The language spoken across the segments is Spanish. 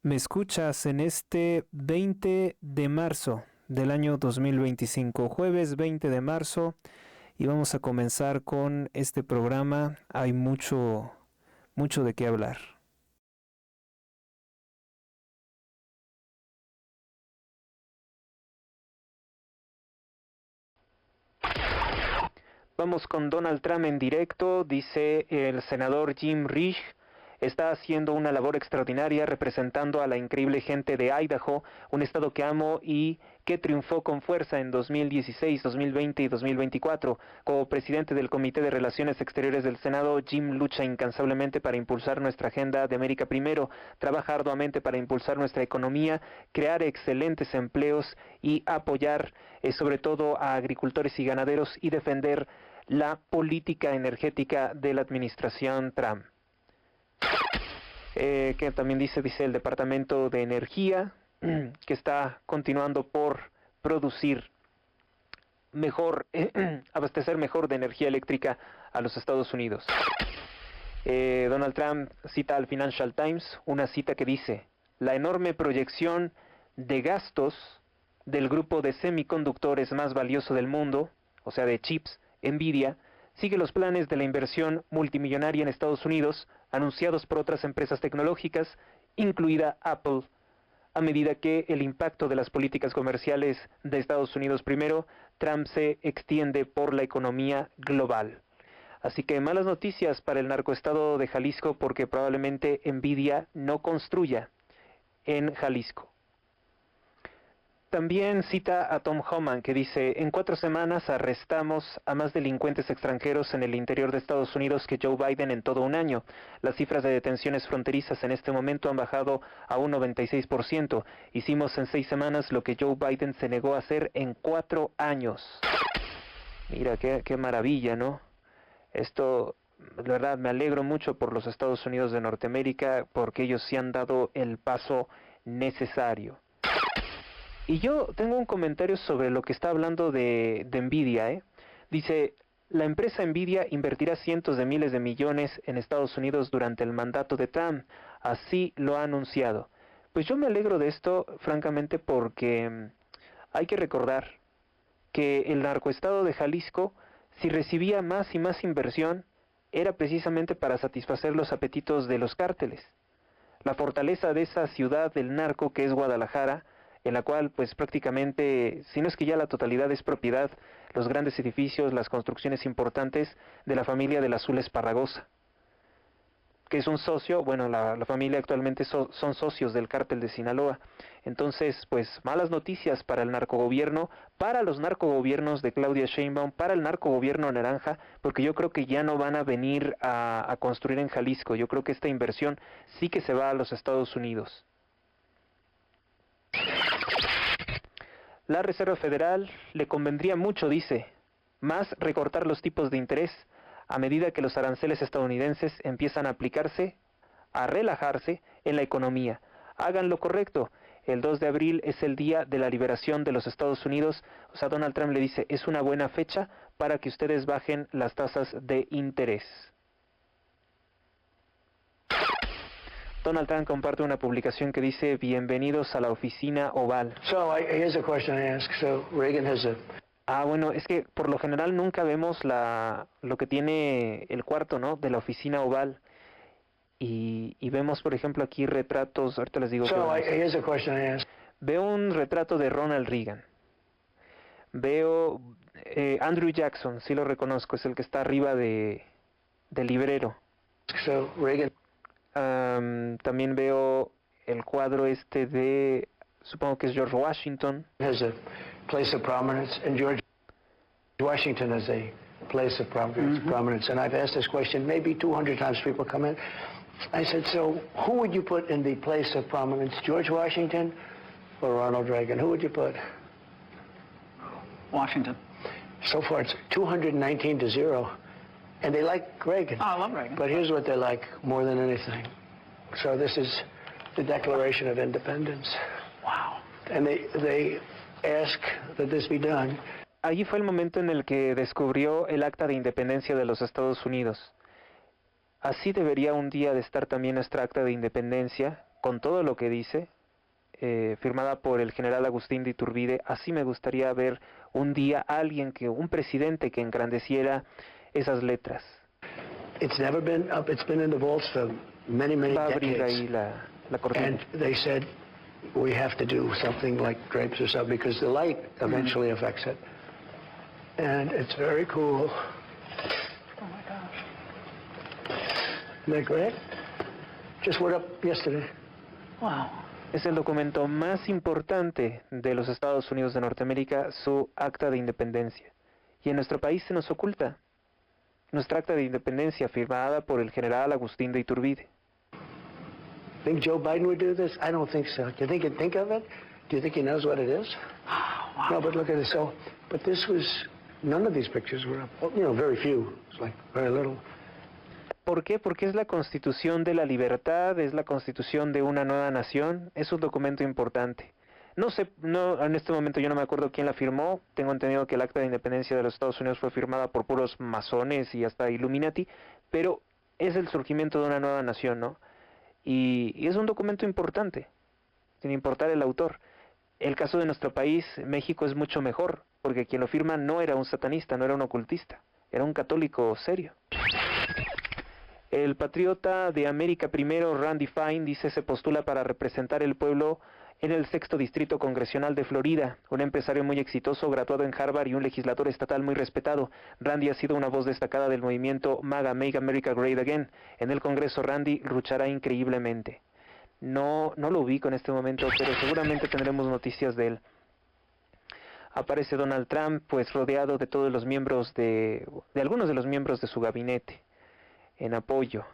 Me escuchas en este 20 de marzo del año 2025, jueves 20 de marzo, y vamos a comenzar con este programa. Hay mucho de qué hablar. Vamos con Donald Trump en directo. Dice el senador Jim Risch: está haciendo una labor extraordinaria representando a la increíble gente de Idaho, un estado que amo y que triunfó con fuerza en 2016, 2020 y 2024. Como presidente del Comité de Relaciones Exteriores del Senado, Jim lucha incansablemente para impulsar nuestra agenda de América Primero, trabaja arduamente para impulsar nuestra economía, crear excelentes empleos y apoyar sobre todo a agricultores y ganaderos y defender la política energética de la administración Trump. Que también dice el Departamento de Energía que está continuando por producir mejor, abastecer mejor de energía eléctrica a los Estados Unidos. Donald Trump cita al Financial Times una cita que dice: la enorme proyección de gastos del grupo de semiconductores más valioso del mundo, o sea de chips, Nvidia, sigue los planes de la inversión multimillonaria en Estados Unidos anunciados por otras empresas tecnológicas, incluida Apple, a medida que el impacto de las políticas comerciales de Estados Unidos primero, Trump se extiende por la economía global. Así que malas noticias para el narcoestado de Jalisco, porque probablemente Nvidia no construya en Jalisco. También cita a Tom Homan, que dice: en 4 semanas arrestamos a más delincuentes extranjeros en el interior de Estados Unidos que Joe Biden en todo un año. Las cifras de detenciones fronterizas en este momento han bajado a un 96%. Hicimos en 6 semanas lo que Joe Biden se negó a hacer en 4 años. Mira, qué maravilla, ¿no? Esto, de verdad, me alegro mucho por los Estados Unidos de Norteamérica, porque ellos sí han dado el paso necesario. Y yo tengo un comentario sobre lo que está hablando de Nvidia. Dice: la empresa Nvidia invertirá cientos de miles de millones en Estados Unidos durante el mandato de Trump. Así lo ha anunciado. Pues yo me alegro de esto, francamente, porque hay que recordar que el narcoestado de Jalisco, si recibía más y más inversión, era precisamente para satisfacer los apetitos de los cárteles. La fortaleza de esa ciudad del narco que es Guadalajara, en la cual pues prácticamente, si no es que ya la totalidad es propiedad, los grandes edificios, las construcciones importantes de la familia del Azul Esparragosa, que es un socio, bueno, la familia actualmente son socios del cártel de Sinaloa. Entonces, pues malas noticias para el narcogobierno, para los narcogobiernos de Claudia Sheinbaum, para el narcogobierno naranja, porque yo creo que ya no van a venir a construir en Jalisco. Yo creo que esta inversión sí que se va a los Estados Unidos. La Reserva Federal le convendría mucho, dice, más recortar los tipos de interés a medida que los aranceles estadounidenses empiezan a aplicarse, a relajarse en la economía. Hagan lo correcto. El 2 de abril es el día de la liberación de los Estados Unidos. O sea, Donald Trump le dice: es una buena fecha para que ustedes bajen las tasas de interés. Donald Trump comparte una publicación que dice: bienvenidos a la oficina oval. Here's a question I ask. Reagan has bueno, es que por lo general nunca vemos lo que tiene el cuarto, ¿no?, de la oficina oval. Y vemos, por ejemplo, aquí retratos, ahorita les digo. Here's a question I ask. Veo un retrato de Ronald Reagan. Veo Andrew Jackson, sí lo reconozco, es el que está arriba del librero. Reagan. También veo el cuadro de, supongo que es George Washington. Has a place of prominence, and George Washington has a place of prominence. And I've asked this question maybe 200 times. People come in. I said, so who would you put in the place of prominence, George Washington or Ronald Reagan? Who would you put? Washington. So far it's 219-0. And they like Reagan. Oh, I love Reagan. But here's what they like more than anything. So this is the Declaration of Independence. Wow. And they ask that this be done. Allí fue el momento en el que descubrió el Acta de Independencia de los Estados Unidos. Así debería un día de estar también nuestra acta de independencia, con todo lo que dice, firmada por el general Agustín de Iturbide. Así me gustaría ver un día un presidente que engrandeciera esas letras. It's never been up. It's been in the vaults for many, many Va a abrir decades. ahí la cortina. And they said, we have to do something like drapes or something because the light eventually affects it. And it's very cool. Oh my gosh. Isn't that great? Just went up yesterday. Wow. Es el documento más importante de los Estados Unidos de Norteamérica, su acta de independencia. Y en nuestro país se nos oculta nuestra acta de independencia firmada por el general Agustín de Iturbide. Think Joe Biden would do this? I don't think so. Do you think he'd think of it? Do you think he knows what it is? Wow. No, but look at it. So, but this was, none of these pictures were up. Well, you know, very few. It's like very little. ¿Por qué? Porque es la Constitución de la libertad, es la Constitución de una nueva nación, es un documento importante. No sé, en este momento yo no me acuerdo quién la firmó. Tengo entendido que el Acta de Independencia de los Estados Unidos fue firmada por puros masones y hasta Illuminati, pero es el surgimiento de una nueva nación, ¿no? Y es un documento importante, sin importar el autor. El caso de nuestro país, México, es mucho mejor, porque quien lo firma no era un satanista, no era un ocultista, era un católico serio. El patriota de América primero, Randy Fine, dice, se postula para representar el pueblo en el 6º Distrito Congresional de Florida, un empresario muy exitoso, graduado en Harvard y un legislador estatal muy respetado. Randy ha sido una voz destacada del movimiento MAGA, Make America Great Again. En el Congreso, Randy luchará increíblemente. No lo ubico en este momento, pero seguramente tendremos noticias de él. Aparece Donald Trump, pues rodeado de todos los miembros de algunos de los miembros de su gabinete, en apoyo.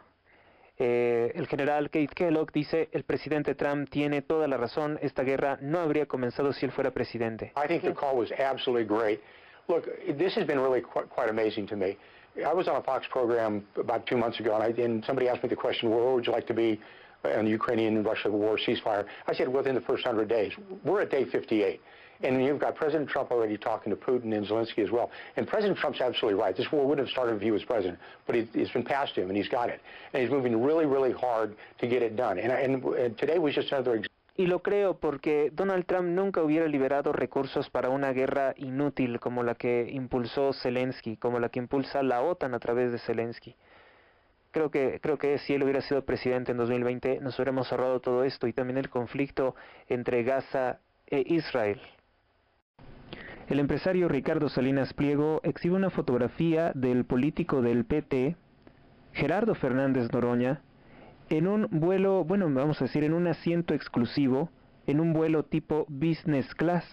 El general Keith Kellogg dice, el presidente Trump tiene toda la razón, esta guerra no habría comenzado si él fuera presidente. I think the call was absolutely great. Look, this has been really quite amazing to me. I was on a Fox program about 2 months ago, and somebody asked me the question, well, where would you like to be on the Ukrainian-Russia war ceasefire? I said, within the first 100 days. We're at day 58. And you've got President Trump already talking to Putin and Zelensky as well. And President Trump's absolutely right. This war wouldn't have started if he was president, but it's been passed him, and he's got it. And he's moving really, really hard to get it done. And today was just another example. Y lo creo porque Donald Trump nunca hubiera liberado recursos para una guerra inútil como la que impulsó Zelensky, como la que impulsa la OTAN a través de Zelensky. Creo que si él hubiera sido presidente en 2020 nos hubiéramos ahorrado todo esto y también el conflicto entre Gaza e Israel. El empresario Ricardo Salinas Pliego exhibe una fotografía del político del PT, Gerardo Fernández Noroña, en un vuelo, vamos a decir, en un asiento exclusivo, en un vuelo tipo business class,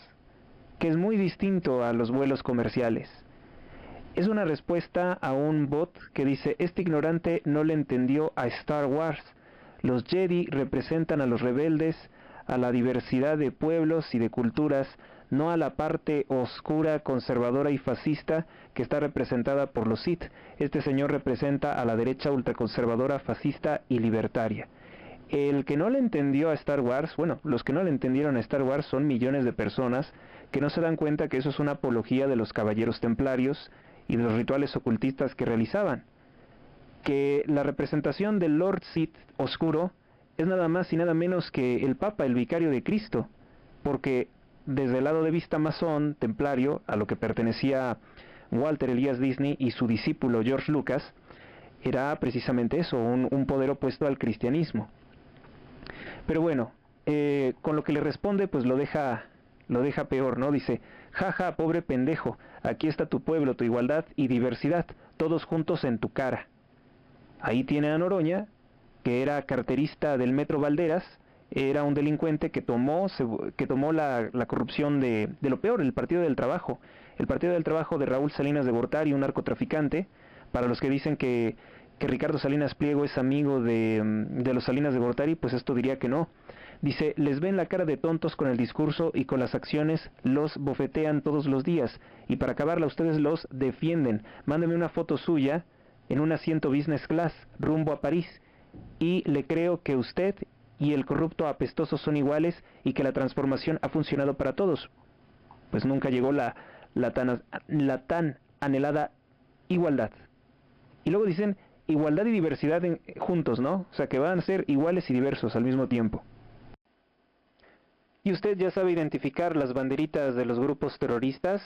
que es muy distinto a los vuelos comerciales. Es una respuesta a un bot que dice, este ignorante no le entendió a Star Wars. Los Jedi representan a los rebeldes, a la diversidad de pueblos y de culturas, no a la parte oscura, conservadora y fascista que está representada por los Sith. Este señor representa a la derecha ultraconservadora, fascista y libertaria. El que no le entendió a Star Wars, los que no le entendieron a Star Wars son millones de personas que no se dan cuenta que eso es una apología de los caballeros templarios y de los rituales ocultistas que realizaban. Que la representación del Lord Sith oscuro es nada más y nada menos que el Papa, el vicario de Cristo, porque desde el lado de vista masón, templario, a lo que pertenecía Walter Elias Disney y su discípulo George Lucas, era precisamente eso, un poder opuesto al cristianismo. Pero bueno, con lo que le responde, pues lo deja peor, ¿no? Dice, jaja, pobre pendejo, aquí está tu pueblo, tu igualdad y diversidad, todos juntos en tu cara. Ahí tiene a Noroña, que era carterista del Metro Valderas, era un delincuente que tomó la corrupción de lo peor, el Partido del Trabajo de Raúl Salinas de Gortari, un narcotraficante. Para los que dicen que Ricardo Salinas Pliego es amigo de los Salinas de Gortari, pues esto diría que no. Dice, les ven la cara de tontos con el discurso y con las acciones los bofetean todos los días, y para acabarla ustedes los defienden. Mándeme una foto suya en un asiento business class rumbo a París, y le creo que usted y el corrupto apestoso son iguales y que la transformación ha funcionado para todos. Pues nunca llegó la tan anhelada igualdad. Y luego dicen, igualdad y diversidad juntos, ¿no? O sea, que van a ser iguales y diversos al mismo tiempo. ¿Y usted ya sabe identificar las banderitas de los grupos terroristas?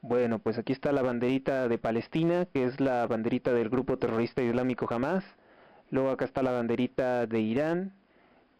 Bueno, pues aquí está la banderita de Palestina, que es la banderita del grupo terrorista islámico Hamas. Luego acá está la banderita de Irán,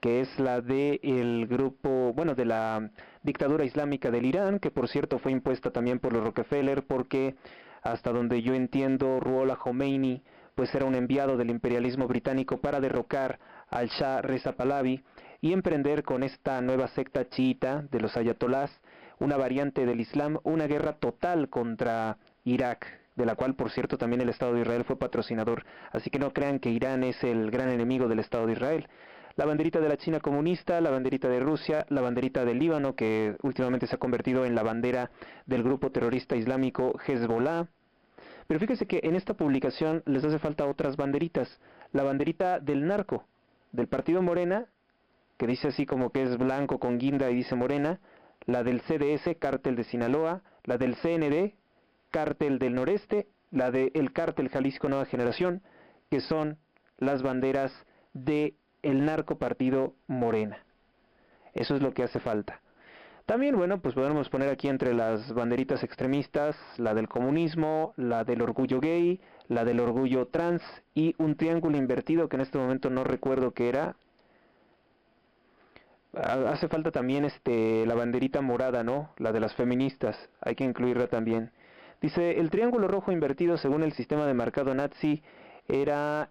que es la del grupo, bueno, de la dictadura islámica del Irán, que por cierto fue impuesta también por los Rockefeller, porque hasta donde yo entiendo, Ruhollah Khomeini, pues era un enviado del imperialismo británico para derrocar al Shah Reza Pahlavi y emprender con esta nueva secta chiita de los ayatolás, una variante del Islam, una guerra total contra Irak, de la cual por cierto también el Estado de Israel fue patrocinador, así que no crean que Irán es el gran enemigo del Estado de Israel. La banderita de la China comunista, la banderita de Rusia, la banderita del Líbano, que últimamente se ha convertido en la bandera del grupo terrorista islámico Hezbollah. Pero fíjese que en esta publicación les hace falta otras banderitas. La banderita del narco, del partido Morena, que dice así como que es blanco con guinda y dice Morena, la del CDS, Cártel de Sinaloa, la del CND, Cártel del Noreste, la del Cártel Jalisco Nueva Generación, que son las banderas de el narco partido Morena. Eso es lo que hace falta. También, bueno, pues podemos poner aquí entre las banderitas extremistas la del comunismo, la del orgullo gay, la del orgullo trans y un triángulo invertido que en este momento no recuerdo qué era. Hace falta también la banderita morada, ¿no? La de las feministas, hay que incluirla también. Dice, el triángulo rojo invertido según el sistema de marcado nazi era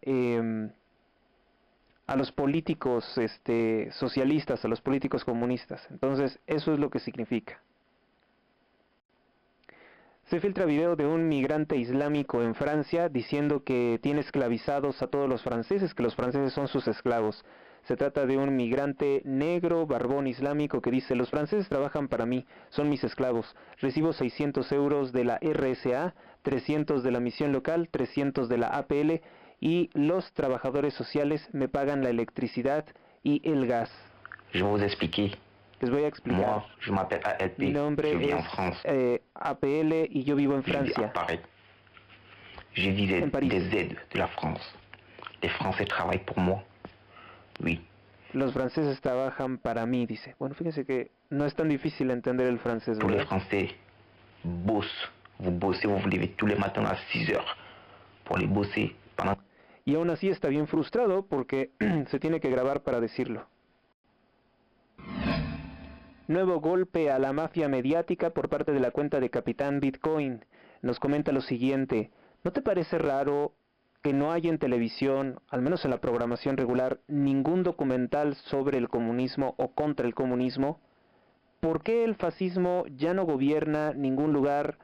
a los políticos socialistas, a los políticos comunistas. Entonces, eso es lo que significa. Se filtra video de un migrante islámico en Francia diciendo que tiene esclavizados a todos los franceses, que los franceses son sus esclavos. Se trata de un migrante negro, barbón islámico que dice, los franceses trabajan para mí, son mis esclavos. Recibo 600 euros de la RSA, 300 de la misión local, 300 de la APL y los trabajadores sociales me pagan la electricidad y el gas. Je vais vous expliquer. Les voy a explicar. Moi, je m'appelle ALP. Mi nombre je vis en es France. APL y yo vivo en Je vis à Francia. Paris. Je vis En Paris. des aides de la France. Les Français travaillent pour moi. Oui. Los franceses trabajan para mí, dice. Bueno, fíjense que no es tan difícil entender el francés, Tous les ¿verdad? Français bossent. Vous bossez, vous vous levez tous les matins à 6 heures pour aller bosser pendant. Y aún así está bien frustrado porque se tiene que grabar para decirlo. Nuevo golpe a la mafia mediática por parte de la cuenta de Capitán Bitcoin. Nos comenta lo siguiente. ¿No te parece raro que no haya en televisión, al menos en la programación regular, ningún documental sobre el comunismo o contra el comunismo? ¿Por qué el fascismo ya no gobierna ningún lugar,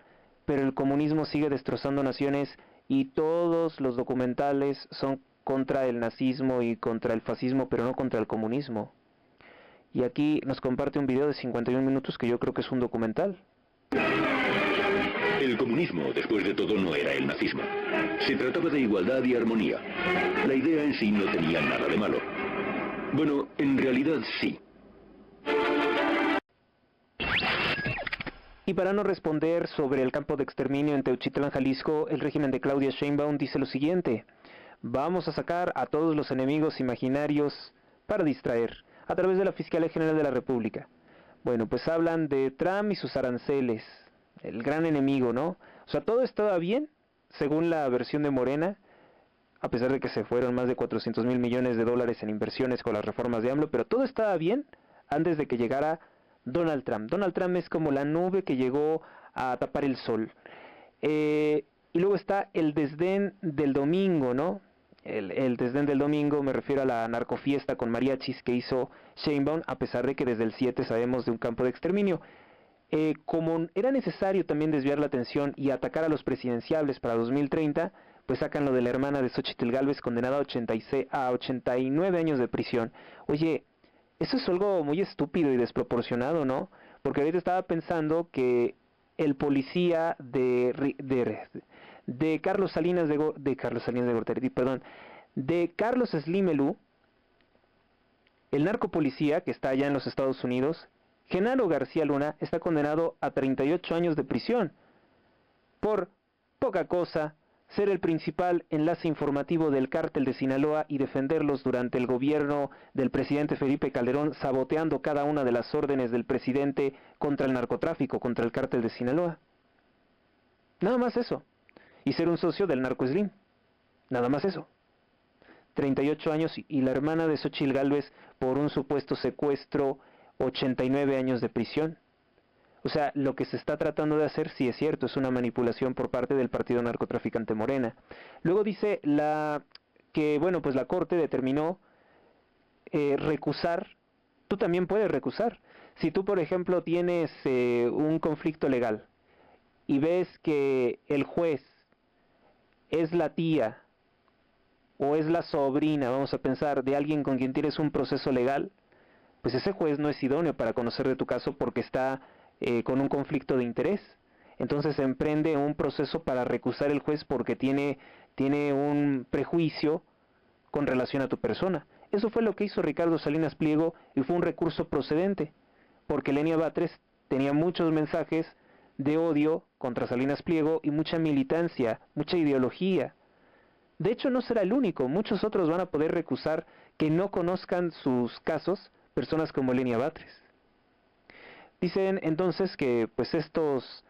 pero el comunismo sigue destrozando naciones y todos los documentales son contra el nazismo y contra el fascismo, pero no contra el comunismo? Y aquí nos comparte un video de 51 minutos que yo creo que es un documental. El comunismo, después de todo, no era el nazismo. Se trataba de igualdad y armonía. La idea en sí no tenía nada de malo. Bueno, en realidad sí. Y para no responder sobre el campo de exterminio en Teuchitlán, Jalisco, el régimen de Claudia Sheinbaum dice lo siguiente: vamos a sacar a todos los enemigos imaginarios para distraer, a través de la Fiscalía General de la República. Bueno, pues hablan de Trump y sus aranceles, el gran enemigo, ¿no? O sea, todo estaba bien, según la versión de Morena, a pesar de que se fueron más de 400,000 millones de dólares en inversiones con las reformas de AMLO, pero todo estaba bien antes de que llegara Donald Trump. Donald Trump es como la nube que llegó a tapar el sol. Y luego está el desdén del domingo, ¿no? El desdén del domingo, me refiero a la narcofiesta con mariachis que hizo Sheinbaum, a pesar de que desde el 7 sabemos de un campo de exterminio. Como era necesario también desviar la atención y atacar a los presidenciables para 2030, pues sacan lo de la hermana de Xóchitl Gálvez, condenada a 89 años de prisión. Oye, eso es algo muy estúpido y desproporcionado, ¿no? Porque ahorita estaba pensando que el policía de Carlos Salinas de Carlos Slim Elú, el narcopolicía que está allá en los Estados Unidos, Genaro García Luna, está condenado a 38 años de prisión por poca cosa, ser el principal enlace informativo del cártel de Sinaloa y defenderlos durante el gobierno del presidente Felipe Calderón, saboteando cada una de las órdenes del presidente contra el narcotráfico, contra el cártel de Sinaloa. Nada más eso. Y ser un socio del Narco Slim. Nada más eso. 38 años y la hermana de Xóchitl Gálvez por un supuesto secuestro, 89 años de prisión. O sea, lo que se está tratando de hacer, sí es cierto, es una manipulación por parte del partido narcotraficante Morena. Luego dice que, bueno, pues la Corte determinó recusar. Tú también puedes recusar. Si tú, por ejemplo, tienes un conflicto legal y ves que el juez es la tía o es la sobrina, vamos a pensar, de alguien con quien tienes un proceso legal, pues ese juez no es idóneo para conocer de tu caso porque está con un conflicto de interés. Entonces se emprende un proceso para recusar el juez porque tiene un prejuicio con relación a tu persona. Eso fue lo que hizo Ricardo Salinas Pliego y fue un recurso procedente, porque Lenia Batres tenía muchos mensajes de odio contra Salinas Pliego y mucha militancia, mucha ideología. De hecho, no será el único, muchos otros van a poder recusar que no conozcan sus casos, personas como Lenia Batres. Dicen entonces que pues estos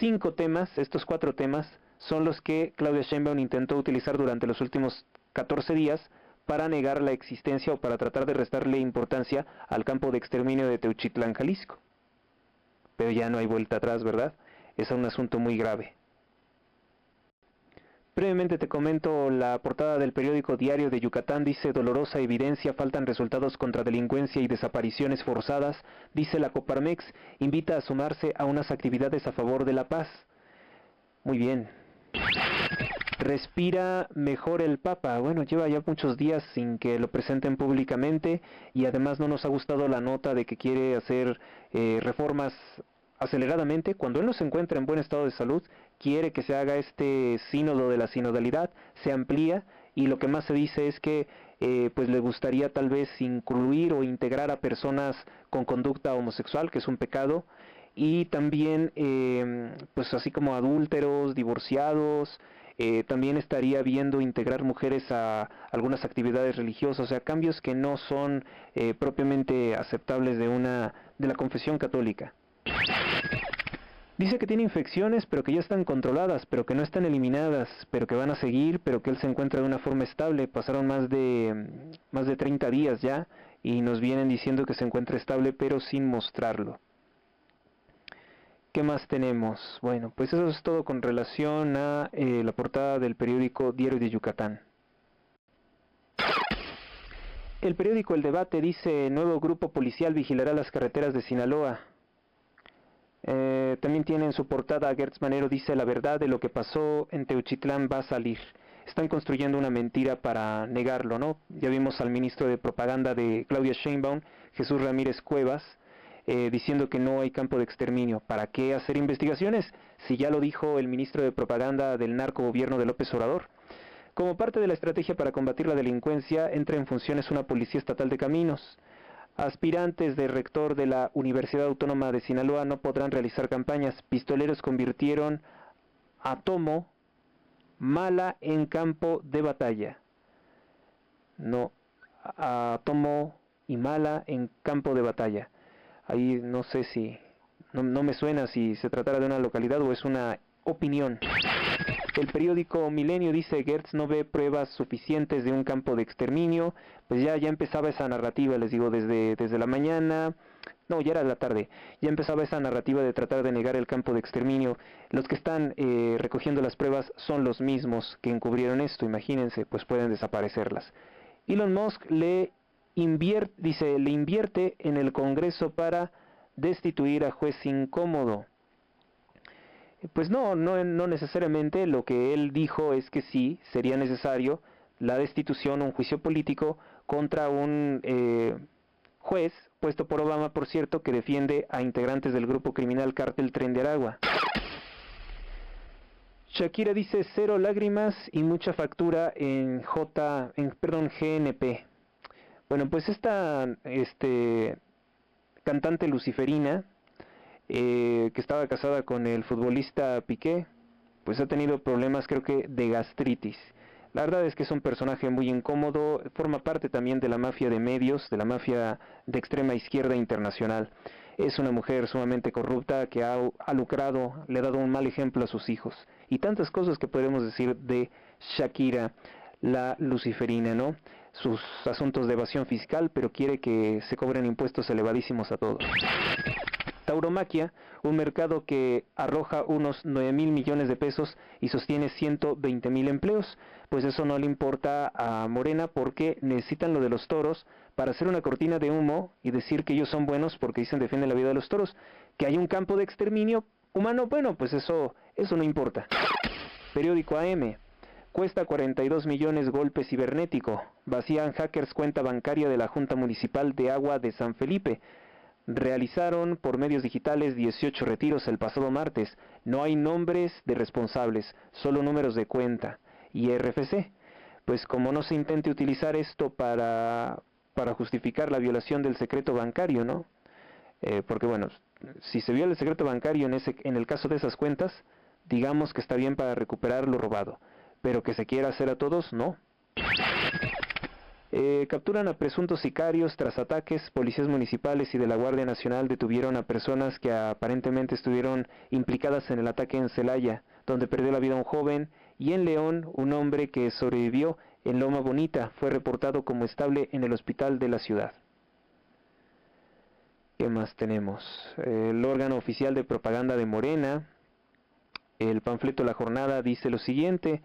4 temas, son los que Claudia Sheinbaum intentó utilizar durante los últimos 14 días para negar la existencia o para tratar de restarle importancia al campo de exterminio de Teuchitlán, Jalisco. Pero ya no hay vuelta atrás, ¿verdad? Es un asunto muy grave. Brevemente te comento la portada del periódico Diario de Yucatán. Dice: dolorosa evidencia, faltan resultados contra delincuencia y desapariciones forzadas. Dice la Coparmex, invita a sumarse a unas actividades a favor de la paz. Muy bien. Respira mejor el Papa. Bueno, lleva ya muchos días sin que lo presenten públicamente y además no nos ha gustado la nota de que quiere hacer reformas aceleradamente. Cuando él no se encuentra en buen estado de salud, quiere que se haga este sínodo de la sinodalidad, se amplía y lo que más se dice es que pues le gustaría tal vez incluir o integrar a personas con conducta homosexual, que es un pecado, y también pues así como adúlteros, divorciados. También estaría viendo integrar mujeres a algunas actividades religiosas, o sea, cambios que no son propiamente aceptables de la confesión católica. Dice que tiene infecciones, pero que ya están controladas, pero que no están eliminadas, pero que van a seguir, pero que él se encuentra de una forma estable. Pasaron más de 30 días ya y nos vienen diciendo que se encuentra estable, pero sin mostrarlo. ¿Qué más tenemos? Bueno, pues eso es todo con relación a la portada del periódico Diario de Yucatán. El periódico El Debate dice: nuevo grupo policial vigilará las carreteras de Sinaloa. También tiene en su portada a Gertz Manero, dice: la verdad de lo que pasó en Teuchitlán va a salir. Están construyendo una mentira para negarlo, ¿no? Ya vimos al ministro de propaganda de Claudia Sheinbaum, Jesús Ramírez Cuevas, diciendo que no hay campo de exterminio. ¿Para qué hacer investigaciones? Si ya lo dijo el ministro de propaganda del narcogobierno de López Obrador. Como parte de la estrategia para combatir la delincuencia, entra en funciones una policía estatal de caminos. Aspirantes de rector de la Universidad Autónoma de Sinaloa no podrán realizar campañas. Pistoleros convirtieron a Tomo, Mala en campo de batalla. No, a Tomo y Mala en campo de batalla. Ahí no sé si, no me suena si se tratara de una localidad o es una opinión. El periódico Milenio dice: Gertz no ve pruebas suficientes de un campo de exterminio. Pues ya empezaba esa narrativa, les digo, desde la mañana, no, ya era la tarde, ya empezaba esa narrativa de tratar de negar el campo de exterminio. Los que están recogiendo las pruebas son los mismos que encubrieron esto, imagínense, pues pueden desaparecerlas. Elon Musk le invierte en el Congreso para destituir a juez incómodo. Pues no necesariamente. Lo que él dijo es que sí, sería necesario la destitución o un juicio político contra un juez, puesto por Obama, por cierto, que defiende a integrantes del grupo criminal Cártel Tren de Aragua. Shakira dice: 0 lágrimas y mucha factura en GNP. Bueno, pues esta cantante luciferina, que estaba casada con el futbolista Piqué, pues ha tenido problemas, creo que de gastritis. La verdad es que es un personaje muy incómodo, forma parte también de la mafia de medios, de la mafia de extrema izquierda internacional. Es una mujer sumamente corrupta que ha lucrado, le ha dado un mal ejemplo a sus hijos. Y tantas cosas que podemos decir de Shakira, la luciferina, ¿no? Sus asuntos de evasión fiscal, pero quiere que se cobren impuestos elevadísimos a todos. Tauromaquia, un mercado que arroja unos 9,000 millones de pesos y sostiene 120,000 empleos. Pues eso no le importa a Morena porque necesitan lo de los toros para hacer una cortina de humo y decir que ellos son buenos porque dicen defienden la vida de los toros. Que hay un campo de exterminio humano, bueno, pues eso no importa. Periódico AM. Cuesta 42 millones golpe cibernético. Vacían hackers cuenta bancaria de la Junta Municipal de Agua de San Felipe. Realizaron por medios digitales 18 retiros el pasado martes. No hay nombres de responsables, solo números de cuenta y RFC. Pues como no se intente utilizar esto para justificar la violación del secreto bancario, ¿no? Porque bueno, si se viola el secreto bancario en el caso de esas cuentas, digamos que está bien para recuperar lo robado, pero que se quiera hacer a todos, no. Capturan a presuntos sicarios tras ataques. Policías municipales y de la Guardia Nacional detuvieron a personas que aparentemente estuvieron implicadas en el ataque en Celaya, donde perdió la vida un joven, y en León, un hombre que sobrevivió en Loma Bonita fue reportado como estable en el hospital de la ciudad. ¿Qué más tenemos? El órgano oficial de propaganda de Morena, el panfleto La Jornada, dice lo siguiente: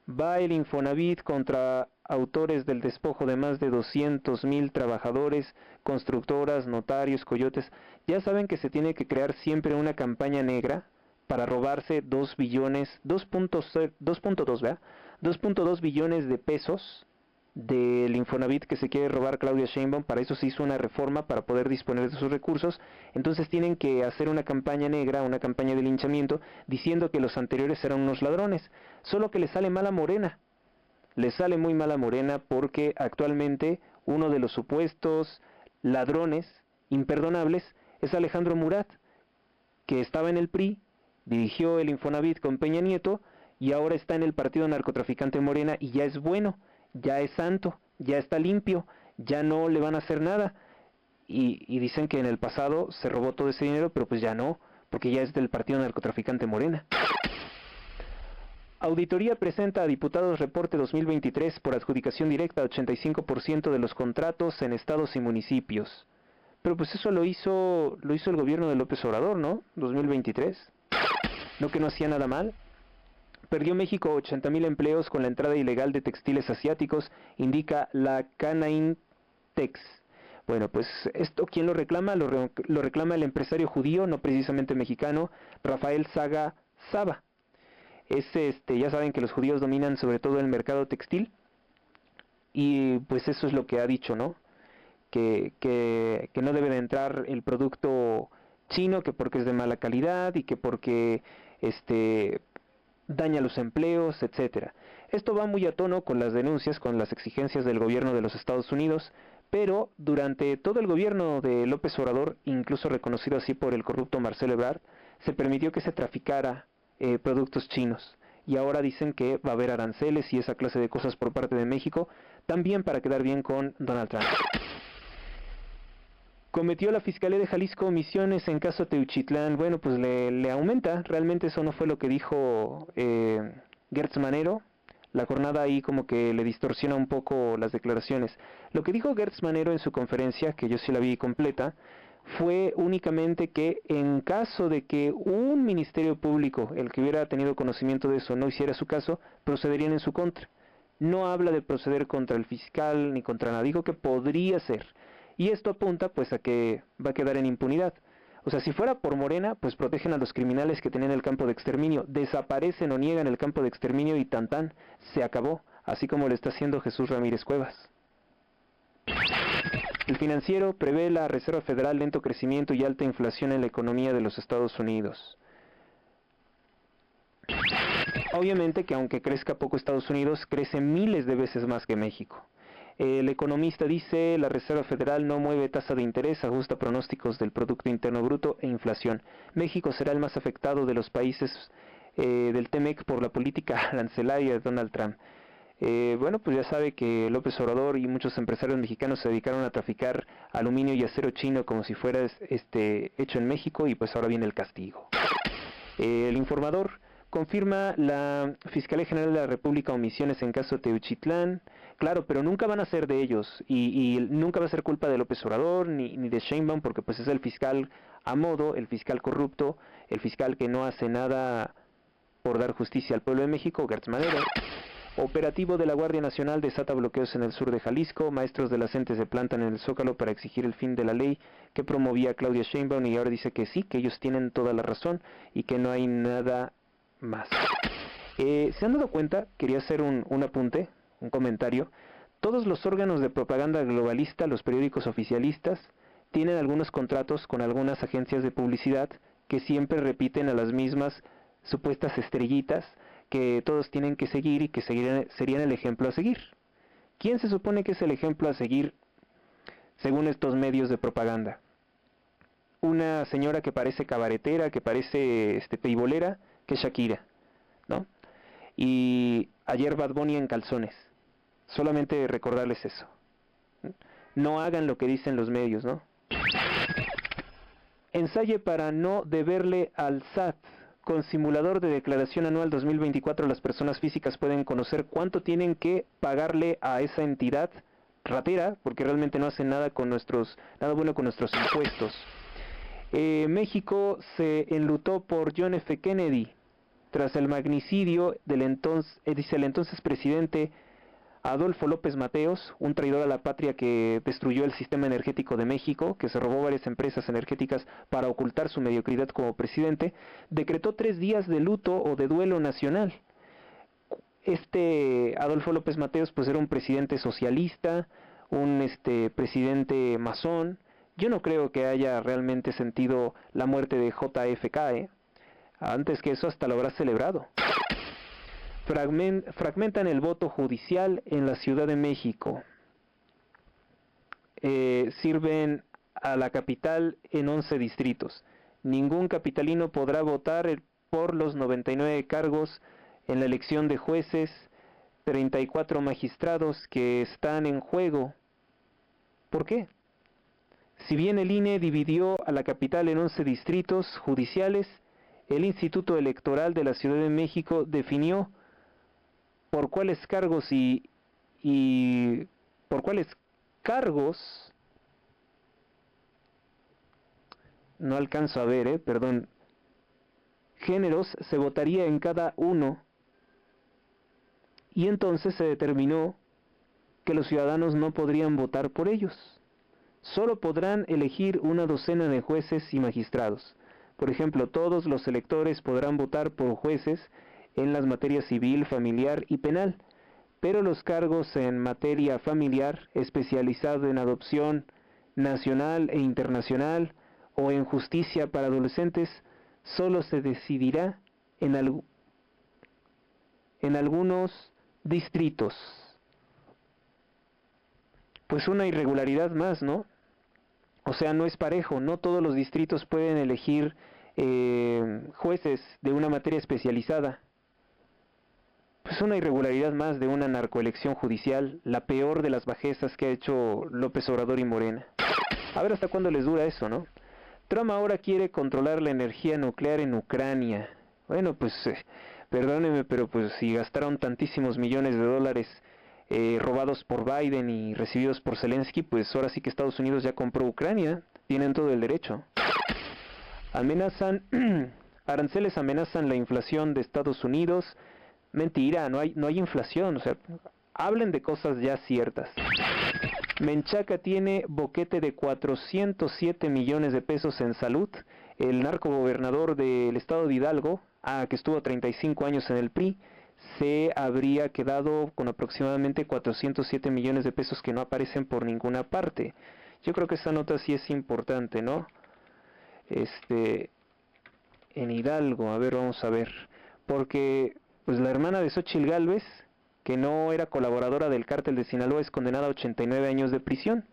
va el Infonavit contra autores del despojo de más de 200,000 trabajadores, constructoras, notarios, coyotes. Ya saben que se tiene que crear siempre una campaña negra para robarse 2 billones, 2.2, ¿verdad? 2.2 billones de pesos del Infonavit que se quiere robar Claudia Sheinbaum. Para eso se hizo una reforma para poder disponer de sus recursos. Entonces tienen que hacer una campaña negra, una campaña de linchamiento, diciendo que los anteriores eran unos ladrones. Solo que le sale mal a Morena. Le sale muy mal a Morena porque actualmente uno de los supuestos ladrones imperdonables es Alejandro Murat, que estaba en el PRI, dirigió el Infonavit con Peña Nieto y ahora está en el partido narcotraficante Morena y ya es bueno, ya es santo, ya está limpio, ya no le van a hacer nada. Y dicen que en el pasado se robó todo ese dinero, pero pues ya no, porque ya es del partido narcotraficante Morena. Auditoría presenta a diputados reporte 2023 por adjudicación directa 85% de los contratos en estados y municipios. Pero pues eso lo hizo el gobierno de López Obrador, ¿no? 2023. ¿No que no hacía nada mal? Perdió México 80,000 empleos con la entrada ilegal de textiles asiáticos, indica la Canaintex. Bueno, pues esto, ¿quién lo reclama? Lo reclama el empresario judío, no precisamente mexicano, Rafael Saga Saba. Ya saben que los judíos dominan sobre todo el mercado textil, y pues eso es lo que ha dicho, ¿no? Que no debe de entrar el producto chino, que porque es de mala calidad y que porque daña los empleos, etcétera. Esto va muy a tono con las denuncias, con las exigencias del gobierno de los Estados Unidos, pero durante todo el gobierno de López Obrador, incluso reconocido así por el corrupto Marcelo Ebrard, se permitió que se traficara productos chinos, y ahora dicen que va a haber aranceles y esa clase de cosas por parte de México, también para quedar bien con Donald Trump. Cometió la Fiscalía de Jalisco omisiones en caso Teuchitlán. Bueno, pues le aumenta. Realmente eso no fue lo que dijo Gertz Manero. La jornada ahí como que le distorsiona un poco las declaraciones. Lo que dijo Gertz Manero en su conferencia, que yo sí la vi completa, fue únicamente que en caso de que un ministerio público, el que hubiera tenido conocimiento de eso, no hiciera su caso, procederían en su contra. No habla de proceder contra el fiscal ni contra nada, dijo que podría ser. Y esto apunta pues a que va a quedar en impunidad. O sea, si fuera por Morena, pues protegen a los criminales que tenían el campo de exterminio, desaparecen o niegan el campo de exterminio y tan tan, se acabó, así como lo está haciendo Jesús Ramírez Cuevas. El Financiero prevé la Reserva Federal lento crecimiento y alta inflación en la economía de los Estados Unidos. Obviamente que aunque crezca poco Estados Unidos, crece miles de veces más que México. El economista dice, la Reserva Federal no mueve tasa de interés, ajusta pronósticos del Producto Interno Bruto e inflación. México será el más afectado de los países del TEMEC por la política arancelaria de Donald Trump. Bueno, pues ya sabe que López Obrador y muchos empresarios mexicanos se dedicaron a traficar aluminio y acero chino como si fuera hecho en México, y pues ahora viene el castigo. El informador confirma la Fiscalía General de la República omisiones en caso de Teuchitlán. Claro, pero nunca van a ser de ellos y nunca va a ser culpa de López Obrador ni de Sheinbaum, porque pues es el fiscal a modo, el fiscal corrupto, el fiscal que no hace nada por dar justicia al pueblo de México, Gertz Manero. Operativo de la Guardia Nacional desata bloqueos en el sur de Jalisco. Maestros de las entes se plantan en el Zócalo para exigir el fin de la ley que promovía Claudia Sheinbaum, y ahora dice que sí, que ellos tienen toda la razón y que no hay nada más. ¿Se han dado cuenta? Quería hacer un apunte, un comentario. Todos los órganos de propaganda globalista, los periódicos oficialistas, tienen algunos contratos con algunas agencias de publicidad que siempre repiten a las mismas supuestas estrellitas que todos tienen que seguir y que serían el ejemplo a seguir. ¿Quién se supone que es el ejemplo a seguir según estos medios de propaganda? Una señora que parece cabaretera, que parece peibolera, que es Shakira, ¿no? Y ayer Bad Bunny en calzones. Solamente recordarles eso. No hagan lo que dicen los medios, ¿no? Ensaye para no deberle al SAT. Con simulador de declaración anual 2024, las personas físicas pueden conocer cuánto tienen que pagarle a esa entidad ratera, porque realmente no hacen nada bueno con nuestros impuestos. México se enlutó por John F. Kennedy tras el magnicidio del entonces presidente Adolfo López Mateos, un traidor a la patria que destruyó el sistema energético de México, que se robó varias empresas energéticas para ocultar su mediocridad como presidente. Decretó 3 días de luto o de duelo nacional. Adolfo López Mateos pues era un presidente socialista, un presidente masón. Yo no creo que haya realmente sentido la muerte de JFK, Antes que eso hasta lo habrá celebrado. Fragmentan el voto judicial en la Ciudad de México. Sirven a la capital en 11 distritos. Ningún capitalino podrá votar por los 99 cargos en la elección de jueces, 34 magistrados que están en juego. ¿Por qué? Si bien el INE dividió a la capital en 11 distritos judiciales, el Instituto Electoral de la Ciudad de México definió por cuáles cargos y por cuáles cargos, no alcanzo a ver, géneros se votaría en cada uno, y entonces se determinó que los ciudadanos no podrían votar por ellos. Solo podrán elegir una docena de jueces y magistrados. Por ejemplo, todos los electores podrán votar por jueces en las materias civil, familiar y penal, pero los cargos en materia familiar, especializado en adopción nacional e internacional o en justicia para adolescentes, solo se decidirá en algunos distritos. Pues una irregularidad más, ¿no? O sea, no es parejo, no todos los distritos pueden elegir jueces de una materia especializada. Pues una irregularidad más de una narcoelección judicial, la peor de las bajezas que ha hecho López Obrador y Morena. A ver hasta cuándo les dura eso, ¿no? Trump ahora quiere controlar la energía nuclear en Ucrania. Bueno, pues perdónenme, pero pues si gastaron tantísimos millones de dólares robados por Biden y recibidos por Zelensky, pues ahora sí que Estados Unidos ya compró Ucrania, tienen todo el derecho. Aranceles amenazan la inflación de Estados Unidos. Mentira, no hay inflación, o sea, hablen de cosas ya ciertas. Menchaca tiene boquete de 407 millones de pesos en salud. El narcogobernador del estado de Hidalgo, que estuvo 35 años en el PRI, se habría quedado con aproximadamente 407 millones de pesos que no aparecen por ninguna parte. Yo creo que esta nota sí es importante, ¿no? En Hidalgo, a ver, vamos a ver, porque pues la hermana de Xóchitl Gálvez, que no era colaboradora del cártel de Sinaloa, es condenada a 89 años de prisión,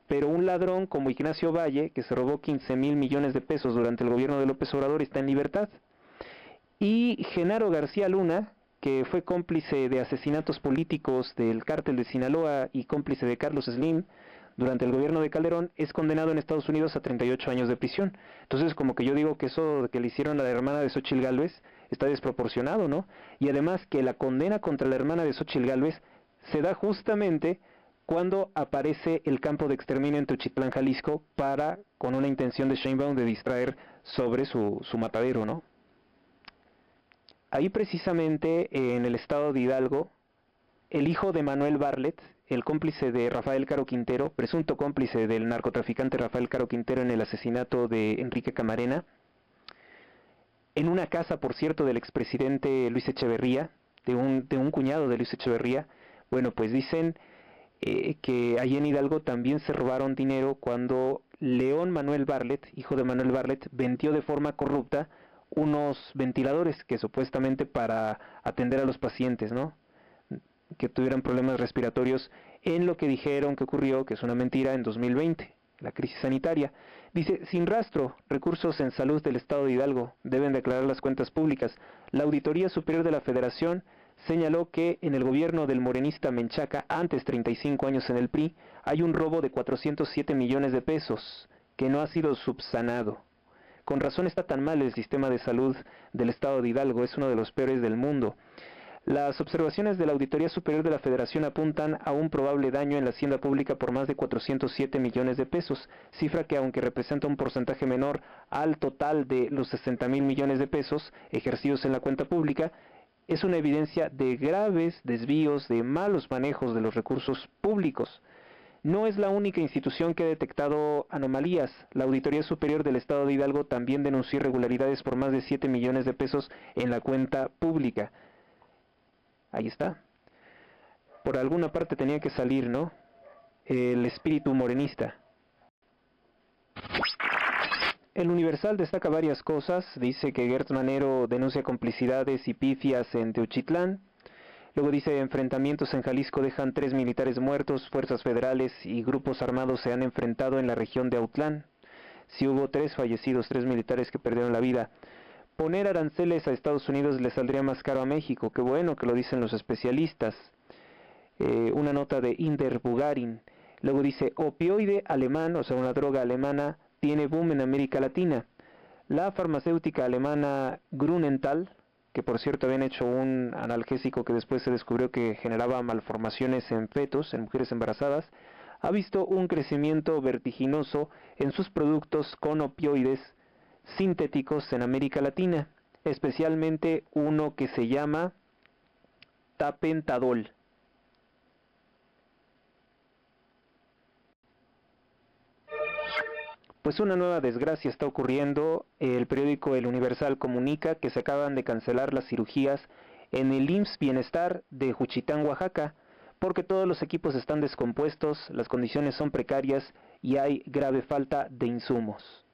pero un ladrón como Ignacio Valle, que se robó 15,000 millones de pesos durante el gobierno de López Obrador, está en libertad. Y Genaro García Luna, que fue cómplice de asesinatos políticos del cártel de Sinaloa y cómplice de Carlos Slim durante el gobierno de Calderón, es condenado en Estados Unidos a 38 años de prisión. Entonces, como que yo digo que eso que le hicieron a la hermana de Xóchitl Gálvez está desproporcionado, ¿no? Y además que la condena contra la hermana de Xóchitl Gálvez se da justamente cuando aparece el campo de exterminio en Teuchitlán, Jalisco, con una intención de Sheinbaum de distraer sobre su matadero, ¿no? Ahí precisamente en el estado de Hidalgo, el hijo de Manuel Bartlett, el cómplice de Rafael Caro Quintero, presunto cómplice del narcotraficante Rafael Caro Quintero en el asesinato de Enrique Camarena, en una casa, por cierto, del expresidente Luis Echeverría, de un cuñado de Luis Echeverría, bueno, pues dicen que allí en Hidalgo también se robaron dinero cuando León Manuel Bartlett, hijo de Manuel Bartlett, vendió de forma corrupta unos ventiladores que supuestamente para atender a los pacientes, ¿no?, que tuvieran problemas respiratorios, en lo que dijeron que ocurrió, que es una mentira, en 2020, la crisis sanitaria. Dice, sin rastro, recursos en salud del estado de Hidalgo deben declarar las cuentas públicas. La Auditoría Superior de la Federación señaló que en el gobierno del morenista Menchaca, antes 35 años en el PRI, hay un robo de 407 millones de pesos que no ha sido subsanado. Con razón está tan mal el sistema de salud del estado de Hidalgo, es uno de los peores del mundo. Las observaciones de la Auditoría Superior de la Federación apuntan a un probable daño en la hacienda pública por más de 407 millones de pesos, cifra que, aunque representa un porcentaje menor al total de los 60,000 millones de pesos ejercidos en la cuenta pública, es una evidencia de graves desvíos, de malos manejos de los recursos públicos. No es la única institución que ha detectado anomalías. La Auditoría Superior del Estado de Hidalgo también denunció irregularidades por más de 7 millones de pesos en la cuenta pública. Ahí está. Por alguna parte tenía que salir, ¿no?, el espíritu morenista. El Universal destaca varias cosas. Dice que Gertz Manero denuncia complicidades y pifias en Teuchitlán. Luego dice, enfrentamientos en Jalisco dejan 3 militares muertos, fuerzas federales y grupos armados se han enfrentado en la región de Autlán. Sí hubo 3 fallecidos, 3 militares que perdieron la vida. Poner aranceles a Estados Unidos le saldría más caro a México. Qué bueno que lo dicen los especialistas. Una nota de Inder Bugarin. Luego dice, opioide alemán, o sea, una droga alemana, tiene boom en América Latina. La farmacéutica alemana Grünenthal, que por cierto habían hecho un analgésico que después se descubrió que generaba malformaciones en fetos, en mujeres embarazadas, ha visto un crecimiento vertiginoso en sus productos con opioides sintéticos en América Latina, especialmente uno que se llama tapentadol. Pues una nueva desgracia está ocurriendo. El periódico El Universal comunica que se acaban de cancelar las cirugías en el IMSS Bienestar de Juchitán, Oaxaca, porque todos los equipos están descompuestos, las condiciones son precarias y hay grave falta de insumos.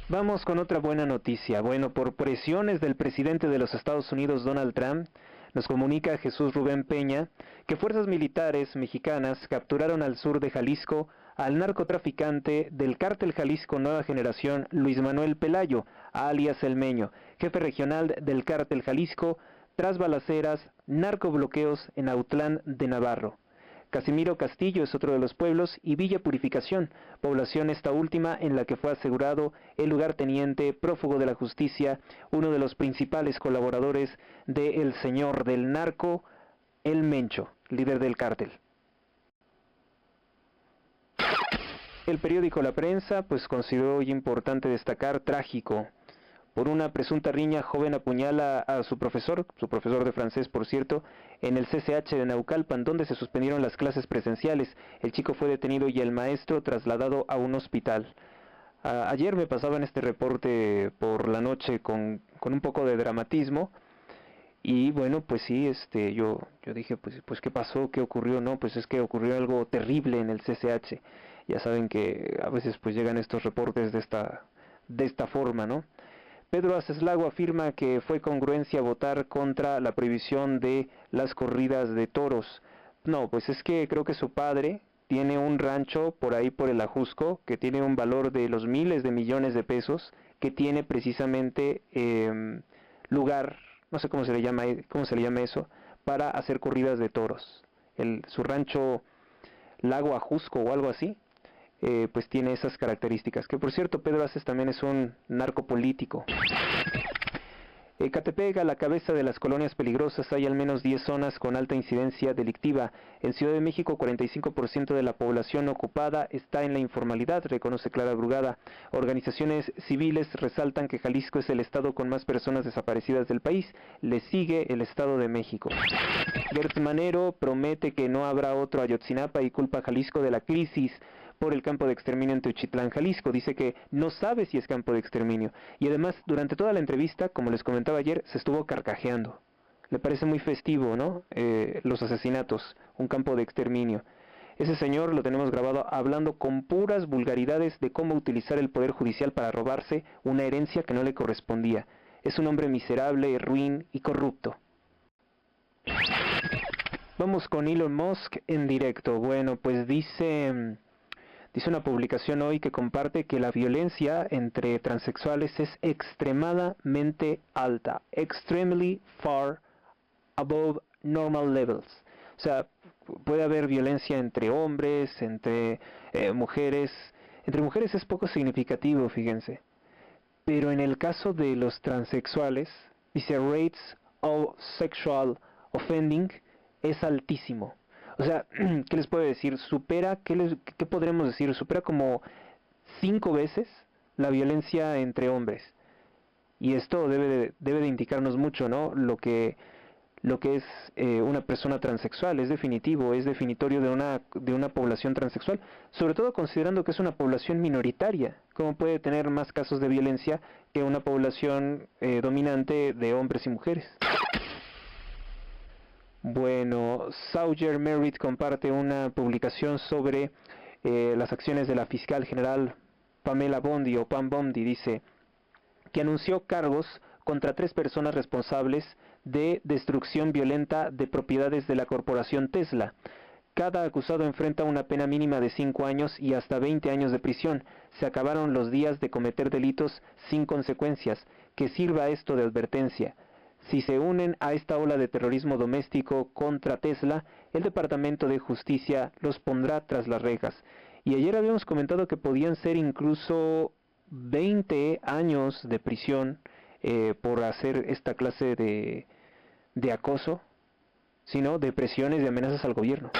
Vamos con otra buena noticia. Bueno, por presiones del presidente de los Estados Unidos, Donald Trump, nos comunica Jesús Rubén Peña que fuerzas militares mexicanas capturaron al sur de Jalisco al narcotraficante del cártel Jalisco Nueva Generación, Luis Manuel Pelayo, alias El Meño, jefe regional del cártel Jalisco, tras balaceras, narcobloqueos en Autlán de Navarro. Casimiro Castillo es otro de los pueblos y Villa Purificación, población esta última en la que fue asegurado el lugarteniente prófugo de la justicia, uno de los principales colaboradores del señor del narco, El Mencho, líder del cártel. El periódico La Prensa pues consideró hoy importante destacar trágico. Por una presunta riña, joven apuñala a su profesor de francés, por cierto, en el CCH de Naucalpan, donde se suspendieron las clases presenciales. El chico fue detenido y el maestro trasladado a un hospital. Ayer me pasaban este reporte por la noche con un poco de dramatismo. Y bueno, pues sí, yo dije, pues ¿qué pasó? ¿Qué ocurrió? No, pues es que ocurrió algo terrible en el CCH. Ya saben que a veces pues llegan estos reportes de esta forma, ¿no? Pedro Aceslago afirma que fue congruencia votar contra la prohibición de las corridas de toros. No, pues es que creo que su padre tiene un rancho por ahí por el Ajusco que tiene un valor de los miles de millones de pesos, que tiene precisamente lugar, no sé cómo se le llama eso, para hacer corridas de toros. Su rancho Lago Ajusco o algo así, pues tiene esas características. Que por cierto, Pedro Aces también es un narcopolítico. Ecatepec, a la cabeza de las colonias peligrosas, hay al menos 10 zonas con alta incidencia delictiva. En Ciudad de México, 45% de la población ocupada está en la informalidad, reconoce Clara Brugada. Organizaciones civiles resaltan que Jalisco es el estado con más personas desaparecidas del país. Le sigue el Estado de México. Gertz Manero promete que no habrá otro Ayotzinapa y culpa a Jalisco de la crisis por el campo de exterminio en Teuchitlán, Jalisco. Dice que no sabe si es campo de exterminio. Y además, durante toda la entrevista, como les comentaba ayer, se estuvo carcajeando. Le parece muy festivo, ¿no? Los asesinatos, un campo de exterminio. Ese señor lo tenemos grabado hablando con puras vulgaridades de cómo utilizar el poder judicial para robarse una herencia que no le correspondía. Es un hombre miserable, ruin y corrupto. Vamos con Elon Musk en directo. Bueno, pues dice una publicación hoy que comparte que la violencia entre transexuales es extremadamente alta, extremely far above normal levels. O sea, puede haber violencia entre hombres, entre mujeres. Entre mujeres es poco significativo, fíjense. Pero en el caso de los transexuales, dice rates of sexual offending es altísimo. O sea, ¿qué les puedo decir? ¿Qué podremos decir? Supera como 5 veces la violencia entre hombres. Y esto debe de indicarnos mucho, ¿no? Lo que es una persona transexual. Es definitivo, es definitorio de una población transexual. Sobre todo considerando que es una población minoritaria. ¿Cómo puede tener más casos de violencia que una población dominante de hombres y mujeres? Bueno, Sawyer Merritt comparte una publicación sobre las acciones de la fiscal general Pamela Bondi o Pam Bondi. Dice que anunció cargos contra 3 personas responsables de destrucción violenta de propiedades de la corporación Tesla. Cada acusado enfrenta una pena mínima de 5 años y hasta 20 años de prisión. Se acabaron los días de cometer delitos sin consecuencias. Que sirva esto de advertencia. Si se unen a esta ola de terrorismo doméstico contra Tesla, el Departamento de Justicia los pondrá tras las rejas. Y ayer habíamos comentado que podían ser incluso 20 años de prisión por hacer esta clase de acoso, sino de presiones y amenazas al gobierno.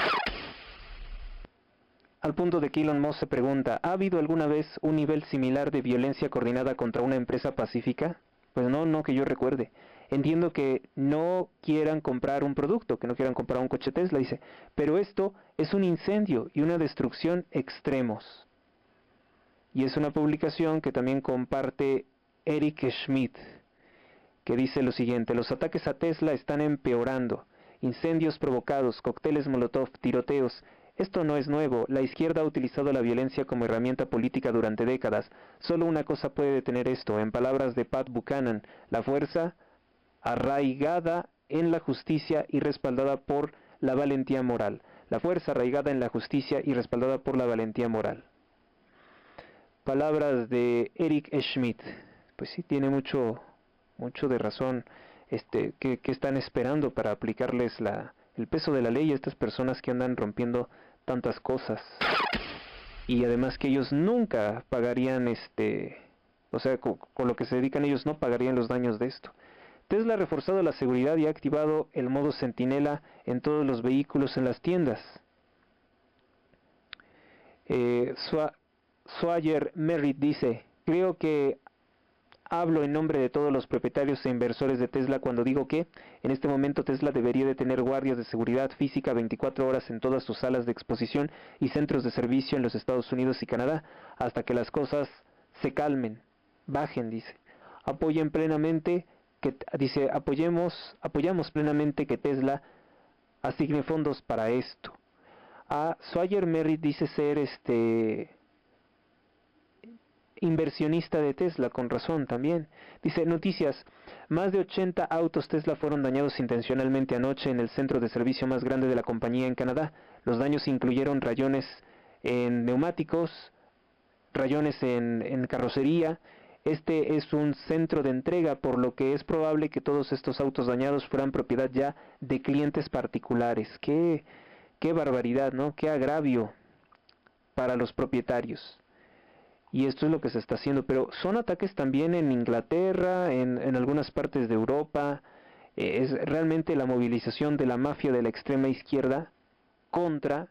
Al punto de que Elon Musk se pregunta, ¿ha habido alguna vez un nivel similar de violencia coordinada contra una empresa pacífica? Pues no que yo recuerde. Entiendo que no quieran comprar un producto, que no quieran comprar un coche Tesla, dice, pero esto es un incendio y una destrucción extremos. Y es una publicación que también comparte Eric Schmidt, que dice lo siguiente: los ataques a Tesla están empeorando, incendios provocados, cócteles Molotov, tiroteos. Esto no es nuevo, la izquierda ha utilizado la violencia como herramienta política durante décadas. Solo una cosa puede detener esto, en palabras de Pat Buchanan, la fuerza arraigada en la justicia y respaldada por la valentía moral. La fuerza arraigada en la justicia y respaldada por la valentía moral. Palabras de Eric Schmidt. Pues sí, tiene mucho de razón. ¿Qué están esperando para aplicarles el peso de la ley a estas personas que andan rompiendo tantas cosas? Y además que ellos nunca pagarían, o sea, con lo que se dedican ellos no pagarían los daños de esto. Tesla ha reforzado la seguridad y ha activado el modo centinela en todos los vehículos en las tiendas. Sawyer Merritt dice, creo que hablo en nombre de todos los propietarios e inversores de Tesla cuando digo que en este momento Tesla debería de tener guardias de seguridad física 24 horas en todas sus salas de exposición y centros de servicio en los Estados Unidos y Canadá hasta que las cosas se calmen, bajen, dice. Apoyamos plenamente que Tesla asigne fondos para esto. Sawyer Merritt dice ser inversionista de Tesla, con razón también. Dice, noticias, más de 80 autos Tesla fueron dañados intencionalmente anoche en el centro de servicio más grande de la compañía en Canadá. Los daños incluyeron rayones en neumáticos, rayones en carrocería, Este es un centro de entrega, por lo que es probable que todos estos autos dañados fueran propiedad ya de clientes particulares. Qué barbaridad, ¿no? Qué agravio para los propietarios. Y esto es lo que se está haciendo, pero son ataques también en Inglaterra, en algunas partes de Europa. Es realmente la movilización de la mafia de la extrema izquierda contra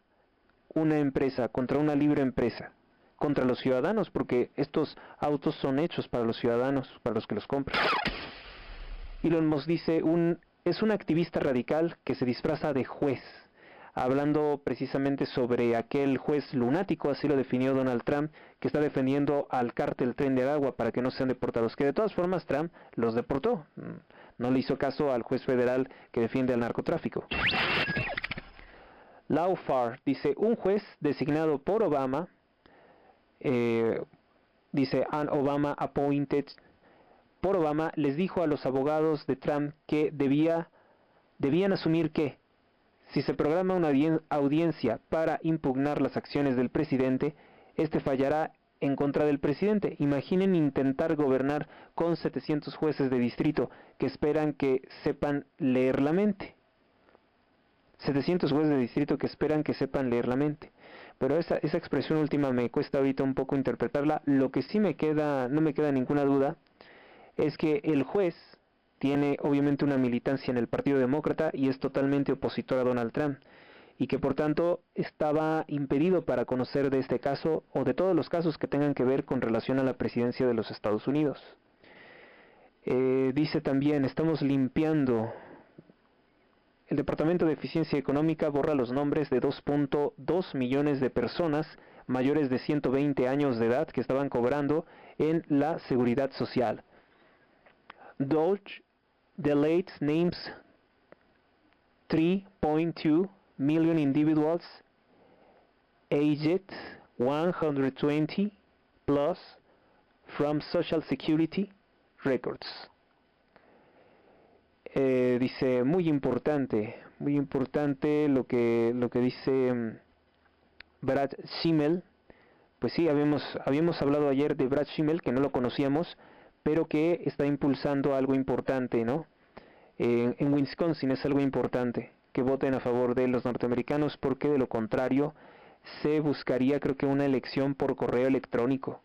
una empresa, contra una libre empresa, contra los ciudadanos, porque estos autos son hechos para los ciudadanos, para los que los compran. Elon Musk dice, es un activista radical que se disfraza de juez, hablando precisamente sobre aquel juez lunático, así lo definió Donald Trump, que está defendiendo al cártel Tren de Aragua para que no sean deportados, que de todas formas Trump los deportó, no le hizo caso al juez federal que defiende al narcotráfico. Lawfare dice, un juez designado por Obama, dice, an Obama appointed por Obama, les dijo a los abogados de Trump que debían asumir que si se programa una audiencia para impugnar las acciones del presidente, este fallará en contra del presidente. Imaginen intentar gobernar con 700 jueces de distrito que esperan que sepan leer la mente. 700 jueces de distrito que esperan que sepan leer la mente. Pero esa expresión última me cuesta ahorita un poco interpretarla. Lo que sí no me queda ninguna duda, es que el juez tiene obviamente una militancia en el Partido Demócrata y es totalmente opositor a Donald Trump, y que por tanto estaba impedido para conocer de este caso o de todos los casos que tengan que ver con relación a la presidencia de los Estados Unidos. Dice también, estamos limpiando. El Departamento de Eficiencia Económica borra los nombres de 2.2 millones de personas mayores de 120 años de edad que estaban cobrando en la Seguridad Social. Doge deletes names 3.2 million individuals aged 120 plus from Social Security records. Dice, muy importante lo que dice Brad Schimmel. Pues sí, habíamos hablado ayer de Brad Schimmel, que no lo conocíamos, pero que está impulsando algo importante, ¿no? En Wisconsin es algo importante, que voten a favor de los norteamericanos, porque de lo contrario se buscaría, creo que, una elección por correo electrónico.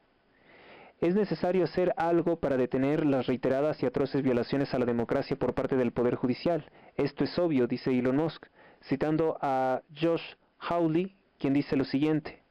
Es necesario hacer algo para detener las reiteradas y atroces violaciones a la democracia por parte del Poder Judicial. Esto es obvio, dice Elon Musk, citando a Josh Hawley, quien dice lo siguiente.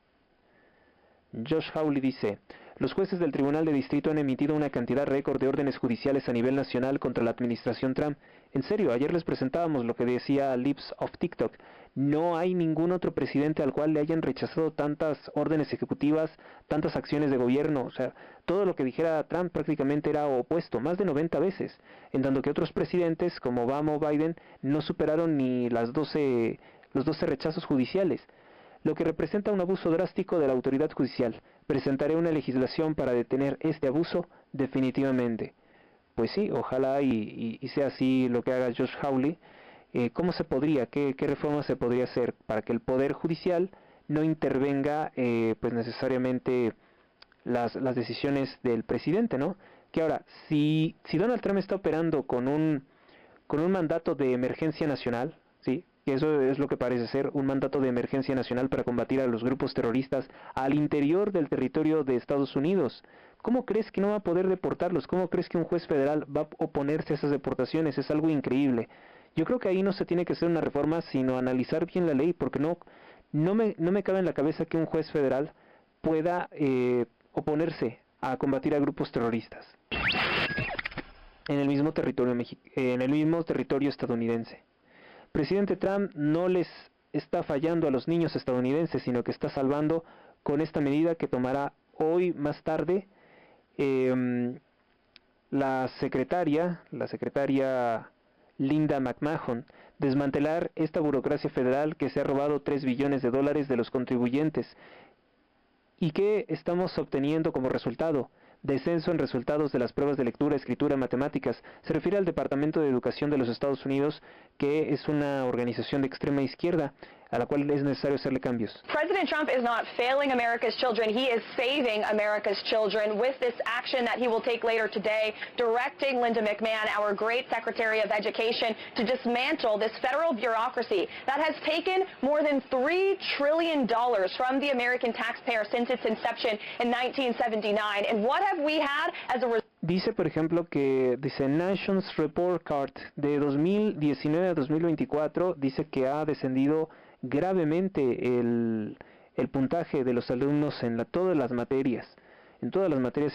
Josh Hawley dice, los jueces del Tribunal de Distrito han emitido una cantidad récord de órdenes judiciales a nivel nacional contra la administración Trump. En serio, ayer les presentábamos lo que decía Lips of TikTok. No hay ningún otro presidente al cual le hayan rechazado tantas órdenes ejecutivas, tantas acciones de gobierno. O sea, todo lo que dijera Trump prácticamente era opuesto, más de 90 veces. En tanto que otros presidentes, como Obama o Biden, no superaron ni los 12 rechazos judiciales, lo que representa un abuso drástico de la autoridad judicial. Presentaré una legislación para detener este abuso definitivamente. Pues sí, ojalá y sea así lo que haga Josh Hawley. ¿Cómo se podría, qué reforma se podría hacer para que el Poder Judicial no intervenga pues necesariamente las decisiones del presidente, ¿no? Que ahora, si Donald Trump está operando con un mandato de emergencia nacional, ¿sí?, que eso es lo que parece ser, un mandato de emergencia nacional para combatir a los grupos terroristas al interior del territorio de Estados Unidos, ¿cómo crees que no va a poder deportarlos? ¿Cómo crees que un juez federal va a oponerse a esas deportaciones? Es algo increíble. Yo creo que ahí no se tiene que hacer una reforma, sino analizar bien la ley, porque no me cabe en la cabeza que un juez federal pueda oponerse a combatir a grupos terroristas en el mismo territorio estadounidense. Presidente Trump no les está fallando a los niños estadounidenses, sino que está salvando con esta medida que tomará hoy más tarde la secretaria Linda McMahon, desmantelar esta burocracia federal que se ha robado $3 billones de los contribuyentes. ¿Y qué estamos obteniendo como resultado? Descenso en resultados de las pruebas de lectura, escritura, matemáticas. Se refiere al Departamento de Educación de los Estados Unidos, que es una organización de extrema izquierda. a la cual es necesario hacerle cambios. President Trump is not failing America's children. He is saving America's children with this action that he will take later today, directing Linda McMahon, our great Secretary of Education, to dismantle this federal bureaucracy that has taken more than $3 trillion from the American taxpayer since its inception in 1979. And what have we had as a result? Dice, por ejemplo, que dice Nations Report Card de 2019 a 2024, dice que ha descendido gravemente el puntaje de los alumnos en todas las materias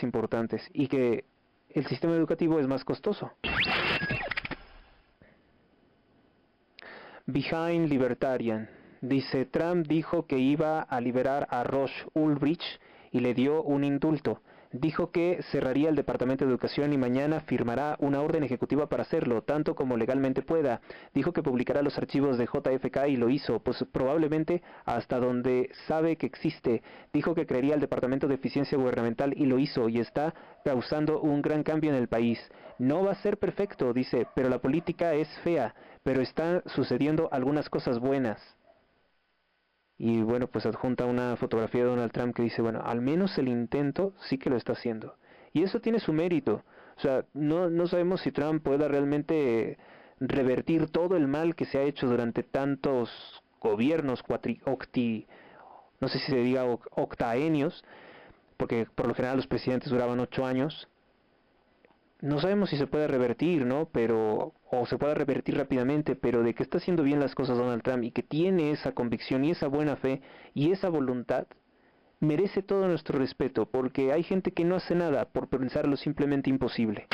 importantes, y que el sistema educativo es más costoso. Behind Libertarian dice, Trump dijo que iba a liberar a Rush Ulbricht y le dio un indulto. Dijo que cerraría el Departamento de Educación y mañana firmará una orden ejecutiva para hacerlo, tanto como legalmente pueda. Dijo que publicará los archivos de JFK y lo hizo, pues probablemente hasta donde sabe que existe. Dijo que crearía el Departamento de Eficiencia Gubernamental y lo hizo, y está causando un gran cambio en el país. No va a ser perfecto, dice, pero la política es fea, pero están sucediendo algunas cosas buenas. Y bueno, pues adjunta una fotografía de Donald Trump que dice, bueno, al menos el intento sí que lo está haciendo. Y eso tiene su mérito. O sea, no sabemos si Trump pueda realmente revertir todo el mal que se ha hecho durante tantos gobiernos, no sé si se diga octaenios, porque por lo general los presidentes duraban 8 años. No sabemos si se puede revertir, ¿no? O se puede revertir rápidamente, pero de que está haciendo bien las cosas Donald Trump y que tiene esa convicción y esa buena fe y esa voluntad, merece todo nuestro respeto, porque hay gente que no hace nada por pensar lo simplemente imposible.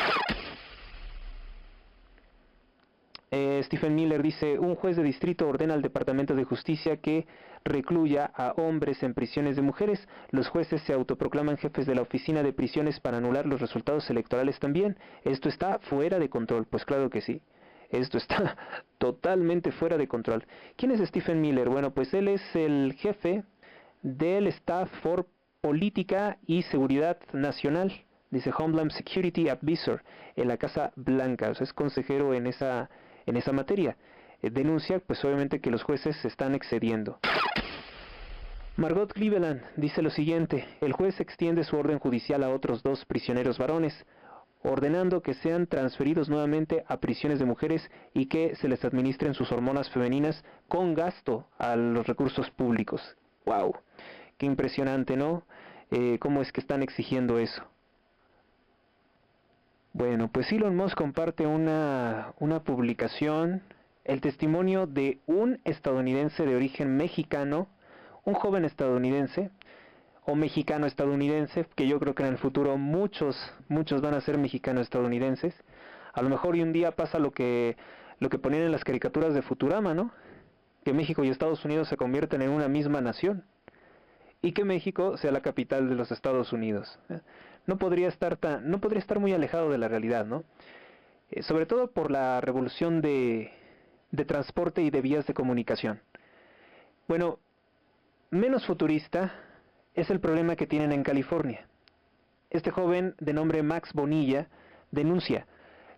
Stephen Miller dice, un juez de distrito ordena al Departamento de Justicia que recluya a hombres en prisiones de mujeres. Los jueces se autoproclaman jefes de la oficina de prisiones para anular los resultados electorales también. Esto está fuera de control. Pues claro que sí. Esto está totalmente fuera de control. ¿Quién es Stephen Miller? Bueno, pues él es el jefe del Staff for Política y Seguridad Nacional. Dice Homeland Security Advisor en la Casa Blanca. O sea, es consejero en esa materia. Denuncia, pues obviamente, que los jueces se están excediendo. Margot Cleveland dice lo siguiente: el juez extiende su orden judicial a otros 2 prisioneros varones, ordenando que sean transferidos nuevamente a prisiones de mujeres y que se les administren sus hormonas femeninas con gasto a los recursos públicos. ¡Wow! ¡Qué impresionante!, ¿no? ¿Cómo es que están exigiendo eso? Bueno, pues Elon Musk comparte una publicación, el testimonio de un estadounidense de origen mexicano, un joven estadounidense, o mexicano-estadounidense, que yo creo que en el futuro muchos van a ser mexicano-estadounidenses. A lo mejor y un día pasa lo que ponían en las caricaturas de Futurama, ¿no? Que México y Estados Unidos se convierten en una misma nación, y que México sea la capital de los Estados Unidos. No podría estar muy alejado de la realidad, ¿no? Sobre todo por la revolución de transporte y de vías de comunicación. Bueno, menos futurista es el problema que tienen en California. Este joven de nombre Max Bonilla denuncia: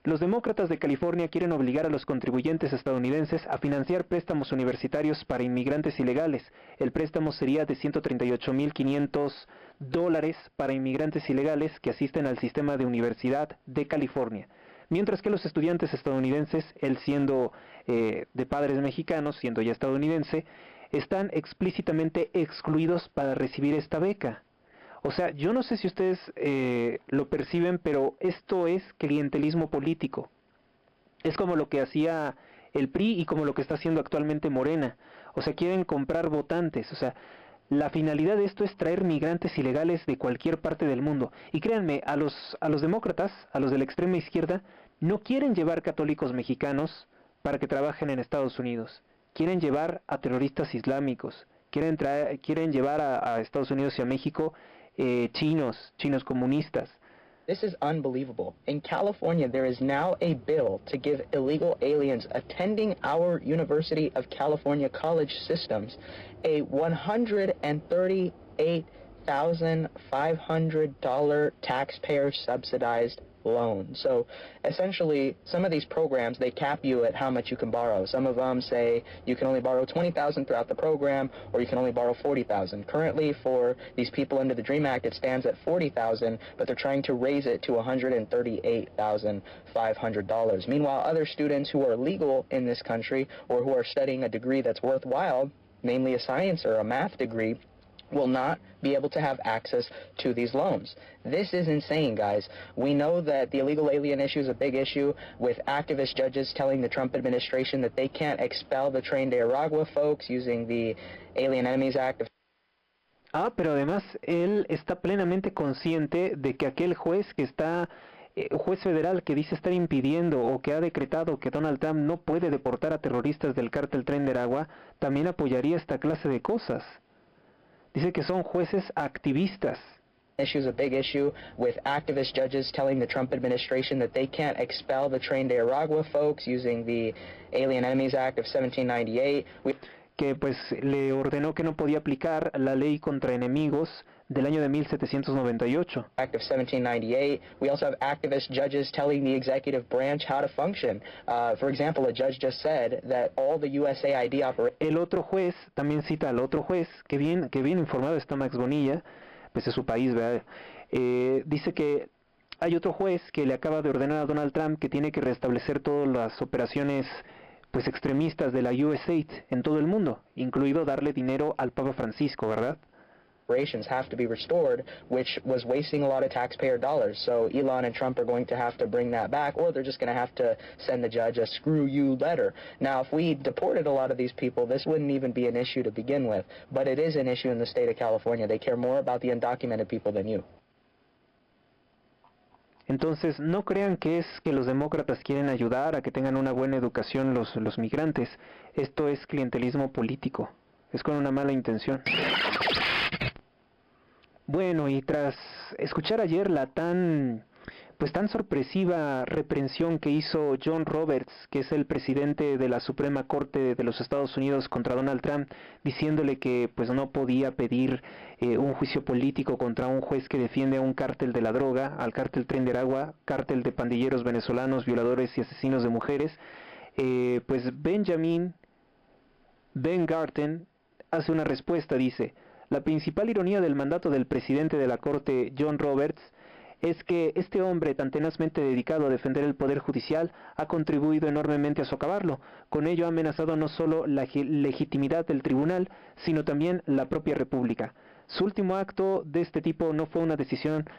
los demócratas de California quieren obligar a los contribuyentes estadounidenses a financiar préstamos universitarios para inmigrantes ilegales. El préstamo sería de $138,500 para inmigrantes ilegales que asisten al sistema de Universidad de California. Mientras que los estudiantes estadounidenses, él siendo de padres mexicanos, siendo ya estadounidense, están explícitamente excluidos para recibir esta beca. O sea, yo no sé si ustedes lo perciben, pero esto es clientelismo político. Es como lo que hacía el PRI y como lo que está haciendo actualmente Morena. O sea, quieren comprar votantes. O sea, la finalidad de esto es traer migrantes ilegales de cualquier parte del mundo. Y créanme, a los demócratas, a los de la extrema izquierda, no quieren llevar católicos mexicanos para que trabajen en Estados Unidos. Quieren llevar a terroristas islámicos. Quieren llevar a Estados Unidos y a México chinos comunistas. This is unbelievable. In California, there is now a bill to give illegal aliens attending our University of California college systems a $138,500 taxpayer-subsidized loan. So essentially, some of these programs, they cap you at how much you can borrow. Some of them say you can only borrow $20,000 throughout the program, or you can only borrow $40,000. Currently, for these people under the DREAM Act, it stands at $40,000, but they're trying to raise it to $138,500. Meanwhile, other students who are legal in this country or who are studying a degree that's worthwhile, namely a science or a math degree, will not be able to have access to these loans. This is insane, guys. We know that the illegal alien issue is a big issue, with activist judges telling the Trump administration that they can't expel the Tren de Aragua folks using the Alien Enemies Act of... Pero además él está plenamente consciente de que aquel juez que está, juez federal que dice estar impidiendo o que ha decretado que Donald Trump no puede deportar a terroristas del cártel Tren de Aragua, también apoyaría esta clase de cosas. Dice que son jueces activistas. Issue is a big issue, with activist judges telling the Trump administration that they can't expel the Tren de Aragua folks using the Alien Enemies Act of 1798. Que pues le ordenó que no podía aplicar la ley contra enemigos del año de 1798. Act of 1798. We also have activist judges telling the executive branch how to function. For example, a judge just said that all the USAID operations... El otro juez, también cita al otro juez, que bien informado está Max Bonilla, pues es su país, ¿verdad? Dice que hay otro juez que le acaba de ordenar a Donald Trump que tiene que restablecer todas las operaciones pues extremistas de la USAID en todo el mundo, incluido darle dinero al Papa Francisco, ¿verdad? Operations have to be restored, which was wasting a lot of taxpayer dollars. So Elon and Trump are going to have to bring that back, or they're just going to have to send the judge a screw you letter. Now, if we deported a lot of these people, this wouldn't even be an issue to begin with. But it is an issue in the state of California. They care more about the undocumented people than you. Entonces, no crean que es que los demócratas quieren ayudar a que tengan una buena educación los migrantes. Esto es clientelismo político. Es con una mala intención. Bueno, y tras escuchar ayer la tan sorpresiva reprensión que hizo John Roberts, que es el presidente de la Suprema Corte de los Estados Unidos, contra Donald Trump, diciéndole que pues no podía pedir un juicio político contra un juez que defiende a un cártel de la droga, al cártel Tren de Aragua, cártel de pandilleros venezolanos, violadores y asesinos de mujeres, pues Ben Garten hace una respuesta, dice: la principal ironía del mandato del presidente de la Corte, John Roberts, es que este hombre tan tenazmente dedicado a defender el Poder Judicial ha contribuido enormemente a socavarlo. Con ello ha amenazado no solo la legitimidad del tribunal, sino también la propia República. Su último acto de este tipo no fue una decisión,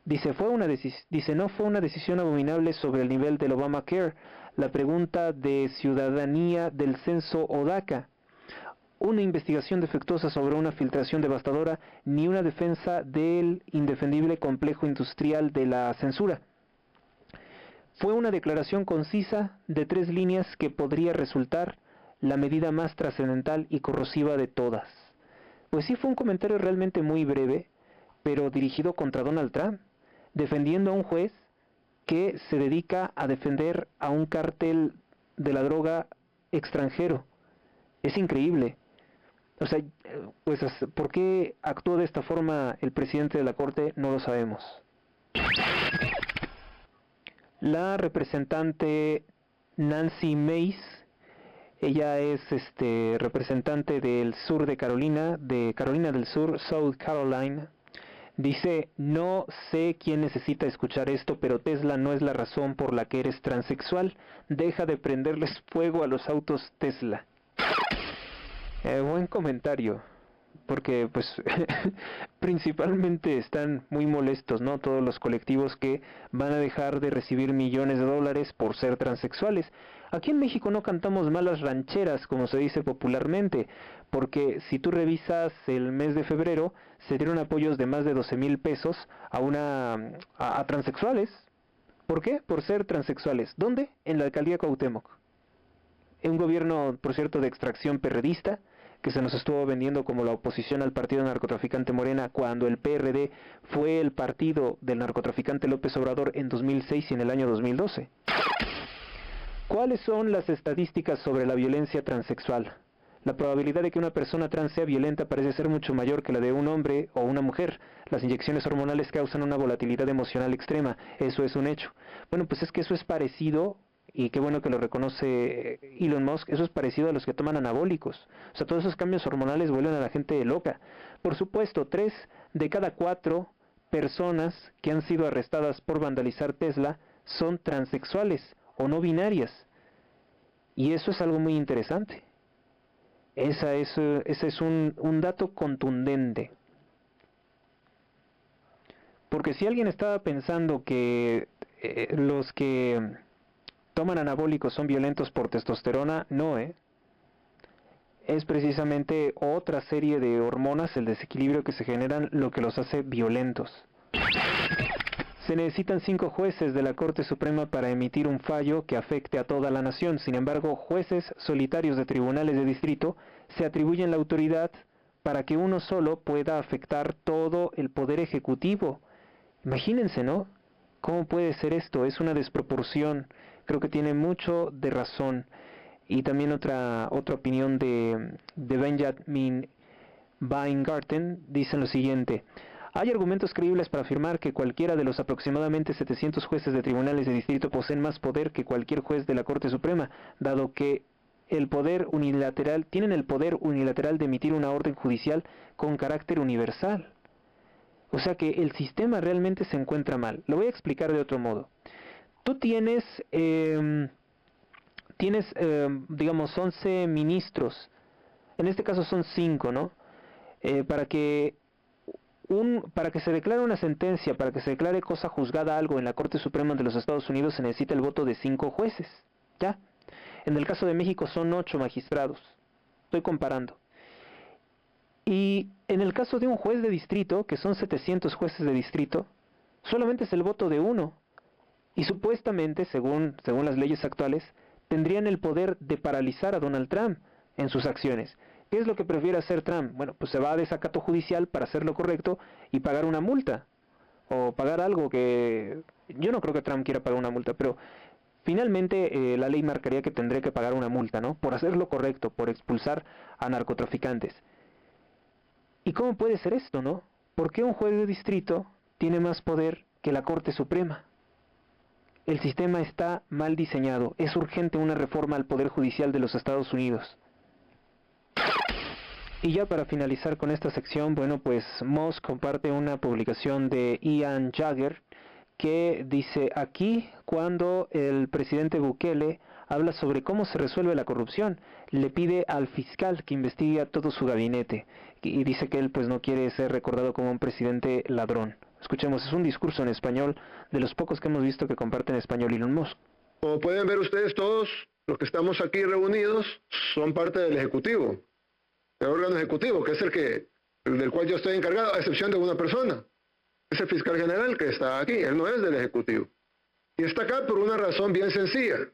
no fue una decisión abominable sobre el nivel del Obamacare, la pregunta de ciudadanía del censo o DACA, una investigación defectuosa sobre una filtración devastadora, ni una defensa del indefendible complejo industrial de la censura. Fue una declaración concisa de 3 líneas que podría resultar la medida más trascendental y corrosiva de todas. Pues sí, fue un comentario realmente muy breve, pero dirigido contra Donald Trump, defendiendo a un juez que se dedica a defender a un cártel de la droga extranjero. Es increíble. O sea, pues, ¿por qué actuó de esta forma el presidente de la Corte? No lo sabemos. La representante Nancy Mace, ella es representante del sur de Carolina del Sur, South Carolina, dice: no sé quién necesita escuchar esto, pero Tesla no es la razón por la que eres transexual. Deja de prenderles fuego a los autos Tesla. Buen comentario, porque pues principalmente están muy molestos, ¿no? Todos los colectivos que van a dejar de recibir millones de dólares por ser transexuales. Aquí en México no cantamos malas rancheras, como se dice popularmente, porque si tú revisas el mes de febrero, se dieron apoyos de más de 12,000 pesos a transexuales. ¿Por qué? Por ser transexuales. ¿Dónde? En la alcaldía Cuauhtémoc. Un gobierno, por cierto, de extracción perredista, que se nos estuvo vendiendo como la oposición al partido narcotraficante Morena, cuando el PRD fue el partido del narcotraficante López Obrador en 2006 y en el año 2012. ¿Cuáles son las estadísticas sobre la violencia transexual? La probabilidad de que una persona trans sea violenta parece ser mucho mayor que la de un hombre o una mujer. Las inyecciones hormonales causan una volatilidad emocional extrema. Eso es un hecho. Bueno, pues es que eso es parecido, y qué bueno que lo reconoce Elon Musk, eso es parecido a los que toman anabólicos. O sea, todos esos cambios hormonales vuelven a la gente loca. Por supuesto, 3 de cada 4 personas que han sido arrestadas por vandalizar Tesla son transexuales o no binarias. Y eso es algo muy interesante. Ese es un dato contundente. Porque si alguien estaba pensando que los que toman anabólicos son violentos por testosterona, no, es precisamente otra serie de hormonas, el desequilibrio que se generan, lo que los hace violentos. Se necesitan 5 jueces de la Corte Suprema para emitir un fallo que afecte a toda la nación. Sin embargo, jueces solitarios de tribunales de distrito se atribuyen la autoridad para que uno solo pueda afectar todo el poder ejecutivo. Imagínense, ¿no? ¿Cómo puede ser esto? Es una desproporción. Creo que tiene mucho de razón. Y también otra opinión de Benjamin Weingarten dice lo siguiente: hay argumentos creíbles para afirmar que cualquiera de los aproximadamente 700 jueces de tribunales de distrito poseen más poder que cualquier juez de la Corte Suprema, dado que tienen el poder unilateral de emitir una orden judicial con carácter universal. O sea que el sistema realmente se encuentra mal. Lo voy a explicar de otro modo. Tú tienes, digamos, 11 ministros. En este caso son 5, ¿no? Para que se declare una sentencia, para que se declare cosa juzgada algo en la Corte Suprema de los Estados Unidos, se necesita el voto de 5 jueces. ¿Ya? En el caso de México son 8 magistrados. Estoy comparando. Y en el caso de un juez de distrito, que son 700 jueces de distrito, solamente es el voto de 1. Y supuestamente, según las leyes actuales, tendrían el poder de paralizar a Donald Trump en sus acciones. ¿Qué es lo que prefiere hacer Trump? Bueno, pues se va a desacato judicial para hacer lo correcto y pagar una multa. O pagar algo que... Yo no creo que Trump quiera pagar una multa, pero finalmente la ley marcaría que tendré que pagar una multa, ¿no? Por hacer lo correcto, por expulsar a narcotraficantes. ¿Y cómo puede ser esto, no? ¿Por qué un juez de distrito tiene más poder que la Corte Suprema? El sistema está mal diseñado. Es urgente una reforma al Poder Judicial de los Estados Unidos. Y ya para finalizar con esta sección, bueno, pues Musk comparte una publicación de Ian Jagger que dice: aquí, cuando el presidente Bukele habla sobre cómo se resuelve la corrupción, le pide al fiscal que investigue a todo su gabinete, y dice que él pues no quiere ser recordado como un presidente ladrón. Escuchemos, es un discurso en español, de los pocos que hemos visto que comparten español Elon Musk. Como pueden ver ustedes, todos los que estamos aquí reunidos son parte del Ejecutivo, el órgano ejecutivo, que es el del cual yo estoy encargado, a excepción de una persona. Es el fiscal general que está aquí, él no es del Ejecutivo. Y está acá por una razón bien sencilla,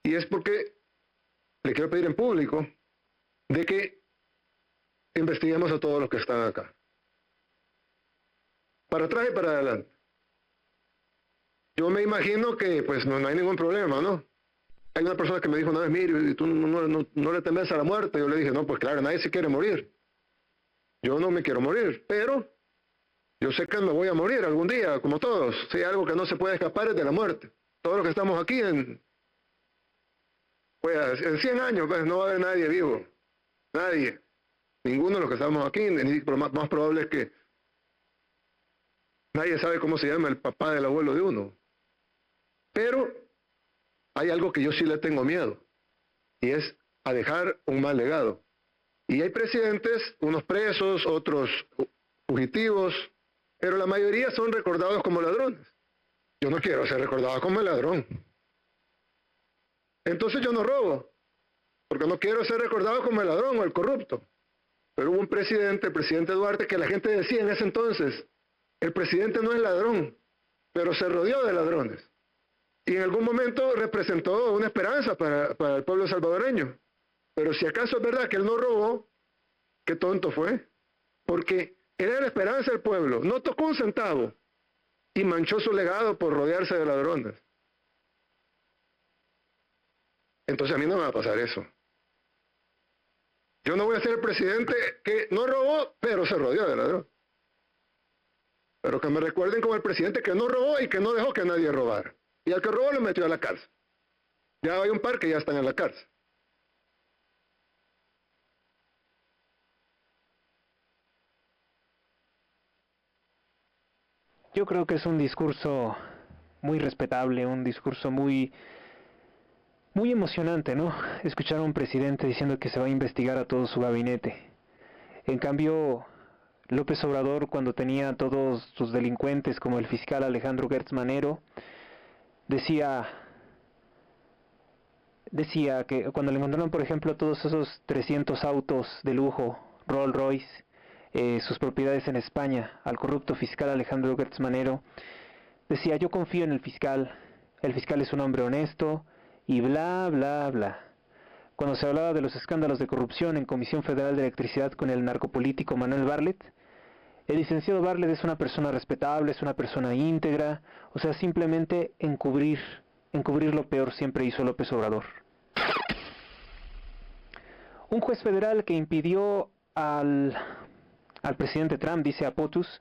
y es porque le quiero pedir en público de que investiguemos a todos los que están acá. Para atrás y para adelante. Yo me imagino que pues no hay ningún problema, ¿no? Hay una persona que me dijo una vez: mire, ¿tú no le temes a la muerte? Yo le dije: no, pues claro, nadie se quiere morir. Yo no me quiero morir, pero yo sé que me voy a morir algún día, como todos. Si hay algo que no se puede escapar es de la muerte. Todos los que estamos aquí en 100 años pues, no va a haber nadie vivo. Nadie. Ninguno de los que estamos aquí, ni más probable es que nadie sabe cómo se llama el papá del abuelo de uno. Pero hay algo que yo sí le tengo miedo, y es a dejar un mal legado. Y hay presidentes, unos presos, otros fugitivos, pero la mayoría son recordados como ladrones. Yo no quiero ser recordado como el ladrón. Entonces yo no robo, porque no quiero ser recordado como el ladrón o el corrupto. Pero hubo un presidente, el presidente Duarte, que la gente decía en ese entonces: el presidente no es ladrón, pero se rodeó de ladrones. Y en algún momento representó una esperanza para el pueblo salvadoreño. Pero si acaso es verdad que él no robó, qué tonto fue. Porque él era la esperanza del pueblo, no tocó un centavo y manchó su legado por rodearse de ladrones. Entonces a mí no me va a pasar eso. Yo no voy a ser el presidente que no robó, pero se rodeó de ladrón. Pero que me recuerden como el presidente que no robó y que no dejó que nadie robara. Y al que robó lo metió a la cárcel. Ya hay un par que ya están en la cárcel. Yo creo que es un discurso muy respetable, un discurso muy emocionante, ¿no? Escuchar a un presidente diciendo que se va a investigar a todo su gabinete. En cambio, López Obrador, cuando tenía a todos sus delincuentes, como el fiscal Alejandro Gertz Manero, decía que cuando le encontraron, por ejemplo, todos esos 300 autos de lujo, Rolls Royce, sus propiedades en España, al corrupto fiscal Alejandro Gertz Manero, decía: yo confío en el fiscal es un hombre honesto, y bla, bla, bla. Cuando se hablaba de los escándalos de corrupción en Comisión Federal de Electricidad con el narcopolítico Manuel Bartlett, el licenciado Bartlett es una persona respetable, es una persona íntegra, o sea, simplemente encubrir lo peor siempre hizo López Obrador. Un juez federal que impidió al presidente Trump, dice a POTUS,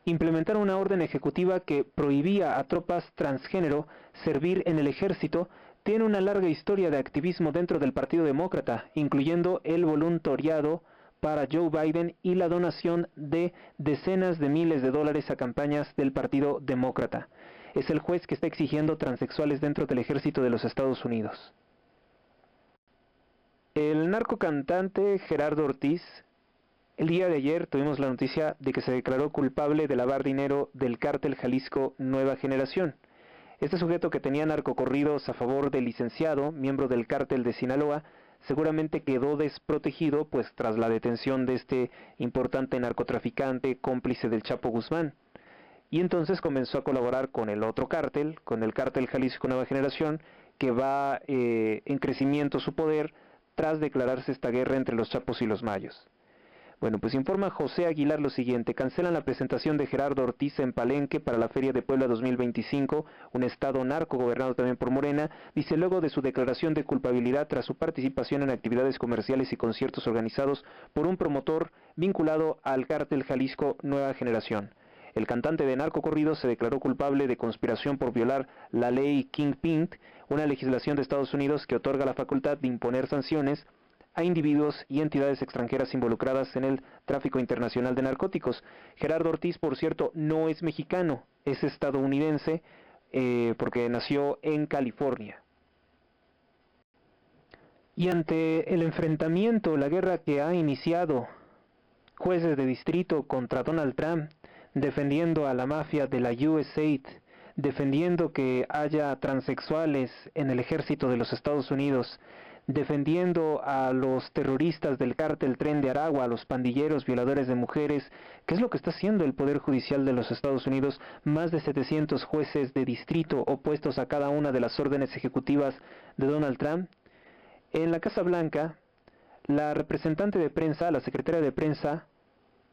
implementar una orden ejecutiva que prohibía a tropas transgénero servir en el ejército, tiene una larga historia de activismo dentro del Partido Demócrata, incluyendo el voluntariado para Joe Biden y la donación de decenas de miles de dólares a campañas del Partido Demócrata. Es el juez que está exigiendo transexuales dentro del ejército de los Estados Unidos. El narcocantante Gerardo Ortiz, el día de ayer tuvimos la noticia de que se declaró culpable de lavar dinero del cártel Jalisco Nueva Generación. Este sujeto, que tenía narcocorridos a favor del licenciado, miembro del cártel de Sinaloa, seguramente quedó desprotegido pues tras la detención de este importante narcotraficante cómplice del Chapo Guzmán. Y entonces comenzó a colaborar con el otro cártel, con el cártel Jalisco Nueva Generación, que va en crecimiento su poder tras declararse esta guerra entre los Chapos y los Mayos. Bueno, pues informa José Aguilar lo siguiente: cancelan la presentación de Gerardo Ortiz en Palenque para la Feria de Puebla 2025, un estado narco gobernado también por Morena, dice, luego de su declaración de culpabilidad tras su participación en actividades comerciales y conciertos organizados por un promotor vinculado al cártel Jalisco Nueva Generación. El cantante de narcocorridos se declaró culpable de conspiración por violar la ley Kingpin, una legislación de Estados Unidos que otorga la facultad de imponer sanciones a individuos y entidades extranjeras involucradas en el tráfico internacional de narcóticos. Gerardo Ortiz, por cierto, no es mexicano, es estadounidense, porque nació en California. Y ante el enfrentamiento, la guerra que ha iniciado jueces de distrito contra Donald Trump, defendiendo a la mafia de la USAID, defendiendo que haya transexuales en el ejército de los Estados Unidos, defendiendo a los terroristas del cártel Tren de Aragua, a los pandilleros violadores de mujeres. ¿Qué es lo que está haciendo el Poder Judicial de los Estados Unidos? Más de 700 jueces de distrito opuestos a cada una de las órdenes ejecutivas de Donald Trump. En la Casa Blanca, la representante de prensa, la secretaria de prensa,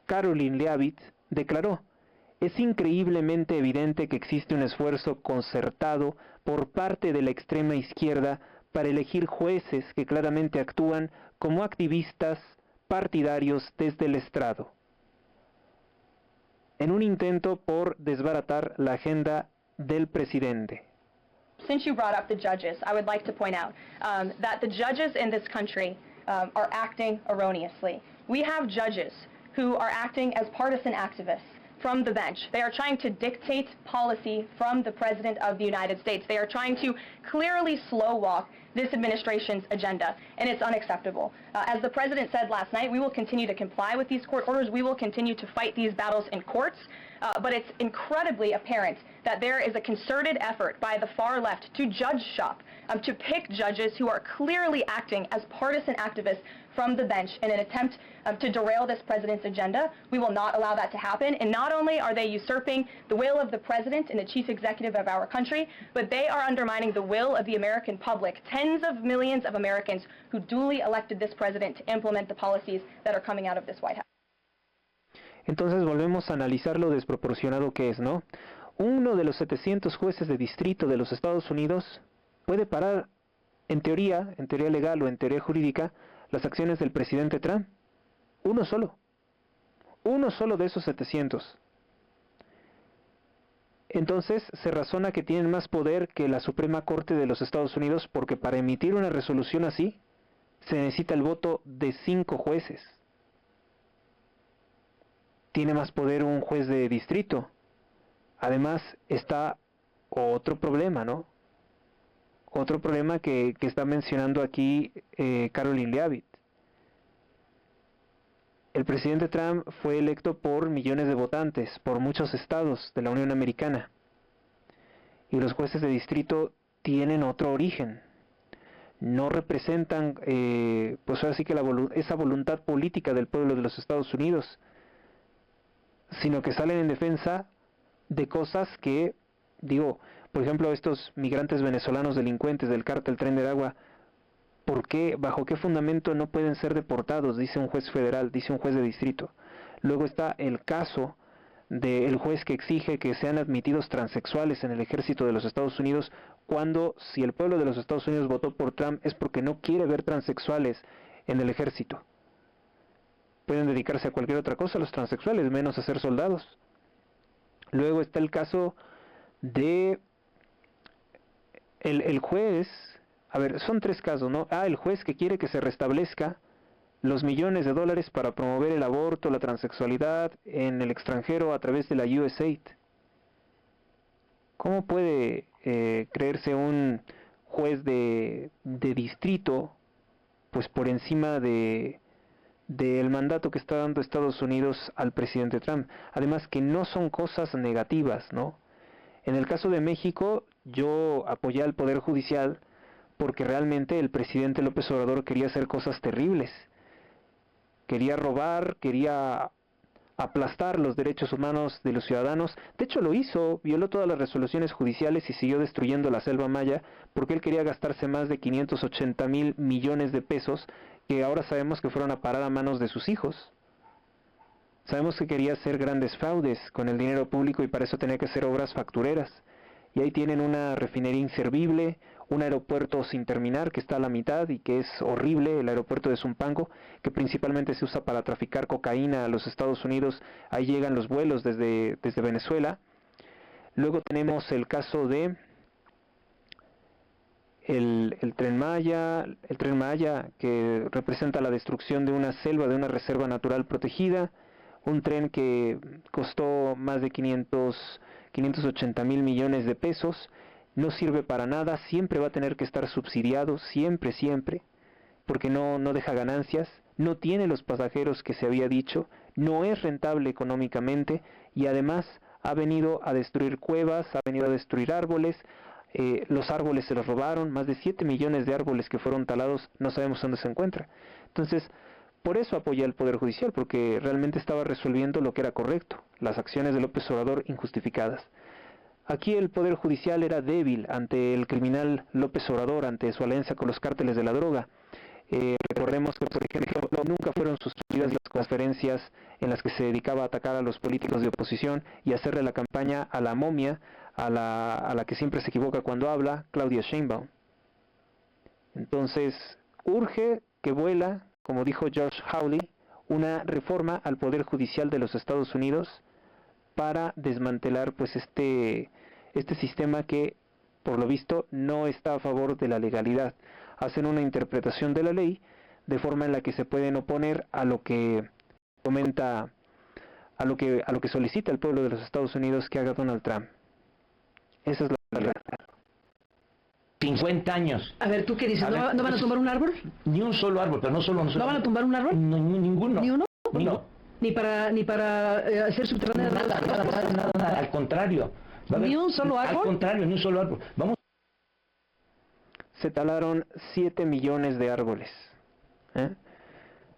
Caroline Leavitt, declaró: es increíblemente evidente que existe un esfuerzo concertado por parte de la extrema izquierda para elegir jueces que claramente actúan como activistas partidarios desde el estrado, en un intento por desbaratar la agenda del presidente. Since you brought up the judges, I would like to point out that the judges in this country are acting erroneously. We have judges who are acting as partisan activists from the bench. They are trying to dictate policy from the President of the United States. They are trying to clearly slow walk this administration's agenda, and it's unacceptable. As the President said last night, we will continue to comply with these court orders. We will continue to fight these battles in courts, but it's incredibly apparent that there is a concerted effort by the far left to judge shop, to pick judges who are clearly acting as partisan activists from the bench in an attempt to derail this president's agenda. We will not allow that to happen. And not only are they usurping the will of the president and the chief executive of our country, but they are undermining the will of the American public, tens of millions of Americans who duly elected this president to implement the policies that are coming out of this White House. Entonces volvemos a analizar lo desproporcionado que es, ¿no? Uno de los 700 jueces de distrito de los Estados Unidos puede parar, en teoría legal o en teoría jurídica, las acciones del presidente Trump. Uno solo de esos 700. Entonces se razona que tienen más poder que la Suprema Corte de los Estados Unidos, porque para emitir una resolución así se necesita el voto de 5 jueces. Tiene más poder un juez de distrito. Además está otro problema, ¿no? Otro problema que está mencionando aquí Caroline Leavitt. El presidente Trump fue electo por millones de votantes, por muchos estados de la Unión Americana. Y los jueces de distrito tienen otro origen. No representan, pues así que esa voluntad política del pueblo de los Estados Unidos, sino que salen en defensa de cosas que, digo, por ejemplo, estos migrantes venezolanos delincuentes del cártel Tren de Aragua, ¿por qué, bajo qué fundamento no pueden ser deportados? Dice un juez federal, dice un juez de distrito. Luego está el caso del juez que exige que sean admitidos transexuales en el ejército de los Estados Unidos, cuando si el pueblo de los Estados Unidos votó por Trump es porque no quiere ver transexuales en el ejército. Pueden dedicarse a cualquier otra cosa los transexuales, menos a ser soldados. Luego está el caso de el juez, a ver, son 3 casos, ¿no? El juez que quiere que se restablezca los millones de dólares para promover el aborto, la transexualidad en el extranjero a través de la USAID. ¿Cómo puede creerse un juez de distrito, pues por encima del mandato que está dando Estados Unidos al presidente Trump? Además que no son cosas negativas, ¿no? En el caso de México, yo apoyé al Poder Judicial porque realmente el presidente López Obrador quería hacer cosas terribles. Quería robar, quería aplastar los derechos humanos de los ciudadanos. De hecho lo hizo, violó todas las resoluciones judiciales y siguió destruyendo la selva maya porque él quería gastarse más de 580,000 millones de pesos que ahora sabemos que fueron a parar a manos de sus hijos. Sabemos que quería hacer grandes fraudes con el dinero público y para eso tenía que hacer obras factureras. Y ahí tienen una refinería inservible, un aeropuerto sin terminar que está a la mitad y que es horrible, el aeropuerto de Zumpango, que principalmente se usa para traficar cocaína a los Estados Unidos. Ahí llegan los vuelos desde Venezuela. Luego tenemos el caso de el Tren Maya, que representa la destrucción de una selva, de una reserva natural protegida, un tren que costó más de 580,000 millones de pesos, no sirve para nada, siempre va a tener que estar subsidiado, siempre, porque no deja ganancias, no tiene los pasajeros que se había dicho, no es rentable económicamente y además ha venido a destruir cuevas, ha venido a destruir árboles. Los árboles se los robaron, más de 7 millones de árboles que fueron talados, no sabemos dónde se encuentra. Entonces, por eso apoyé al Poder Judicial, porque realmente estaba resolviendo lo que era correcto, las acciones de López Obrador injustificadas. Aquí el Poder Judicial era débil ante el criminal López Obrador, ante su alianza con los cárteles de la droga. Recordemos que, por ejemplo, nunca fueron suspendidas las conferencias en las que se dedicaba a atacar a los políticos de oposición y hacerle la campaña a la momia, a la que siempre se equivoca cuando habla, Claudia Sheinbaum. Entonces, urge que vuela, como dijo George Hawley, una reforma al Poder Judicial de los Estados Unidos para desmantelar pues este sistema que, por lo visto, no está a favor de la legalidad. Hacen una interpretación de la ley de forma en la que se pueden oponer a lo que comenta, a lo que solicita el pueblo de los Estados Unidos que haga Donald Trump. Esa es la realidad. 50 años. A ver, ¿tú qué dices? ¿No van a tumbar un árbol? Ni un solo árbol, pero no solo nosotros. ¿No van a tumbar un árbol? No, ninguno. ¿Ni uno? No. Ni para hacer subterránea Nada. Al contrario. ¿Ni un solo árbol? Al contrario, ni un solo árbol. Se talaron 7 millones de árboles.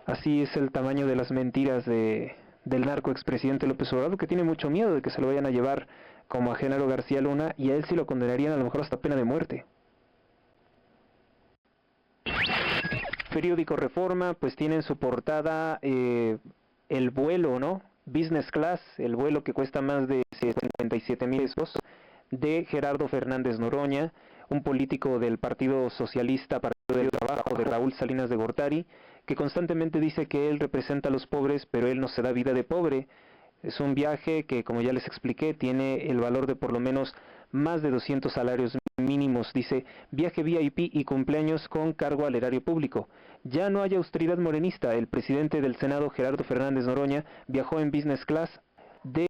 Así es el tamaño de las mentiras del narco expresidente López Obrador, que tiene mucho miedo de que se lo vayan a llevar como a Genaro García Luna, y a él sí lo condenarían a lo mejor hasta pena de muerte. Periódico Reforma, pues tiene en su portada el vuelo, ¿no? Business Class, el vuelo que cuesta más de 57,000 pesos, de Gerardo Fernández Noroña, un político del Partido Socialista, Partido del Trabajo, de Raúl Salinas de Gortari, que constantemente dice que él representa a los pobres, pero él no se da vida de pobre. Es un viaje que, como ya les expliqué, tiene el valor de por lo menos más de 200 salarios mínimos. Dice, viaje VIP y cumpleaños con cargo al erario público. Ya no hay austeridad morenista. El presidente del Senado, Gerardo Fernández Noroña, viajó en business class de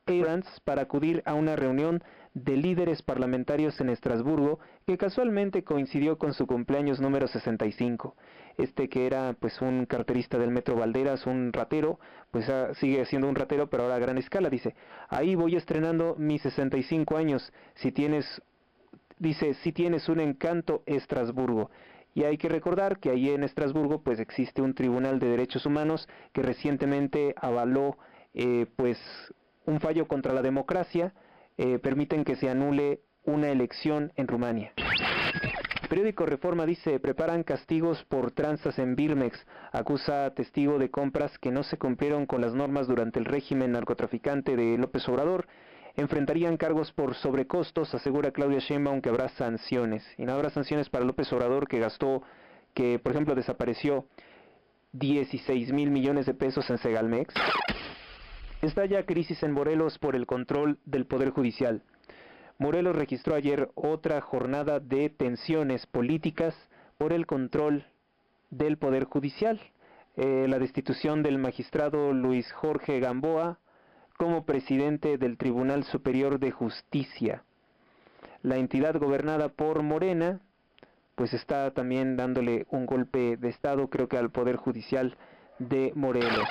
France para acudir a una reunión de líderes parlamentarios en Estrasburgo, que casualmente coincidió con su cumpleaños número 65. Que era pues un carterista del Metro Valderas, un ratero, pues sigue siendo un ratero, pero ahora a gran escala. Dice, ahí voy estrenando mis 65 años, si tienes un encanto, Estrasburgo. Y hay que recordar que ahí en Estrasburgo pues existe un Tribunal de Derechos Humanos que recientemente avaló pues un fallo contra la democracia, permiten que se anule una elección en Rumania. El periódico Reforma dice, preparan castigos por tranzas en Birmex, acusa a testigo de compras que no se cumplieron con las normas durante el régimen narcotraficante de López Obrador. Enfrentarían cargos por sobrecostos, asegura Claudia Sheinbaum que habrá sanciones. Y no habrá sanciones para López Obrador que por ejemplo desapareció 16,000 millones de pesos en Segalmex. Estalla crisis en Morelos por el control del Poder Judicial. Morelos registró ayer otra jornada de tensiones políticas por el control del Poder Judicial. La destitución del magistrado Luis Jorge Gamboa como presidente del Tribunal Superior de Justicia. La entidad gobernada por Morena, pues está también dándole un golpe de Estado, creo que al Poder Judicial de Morelos.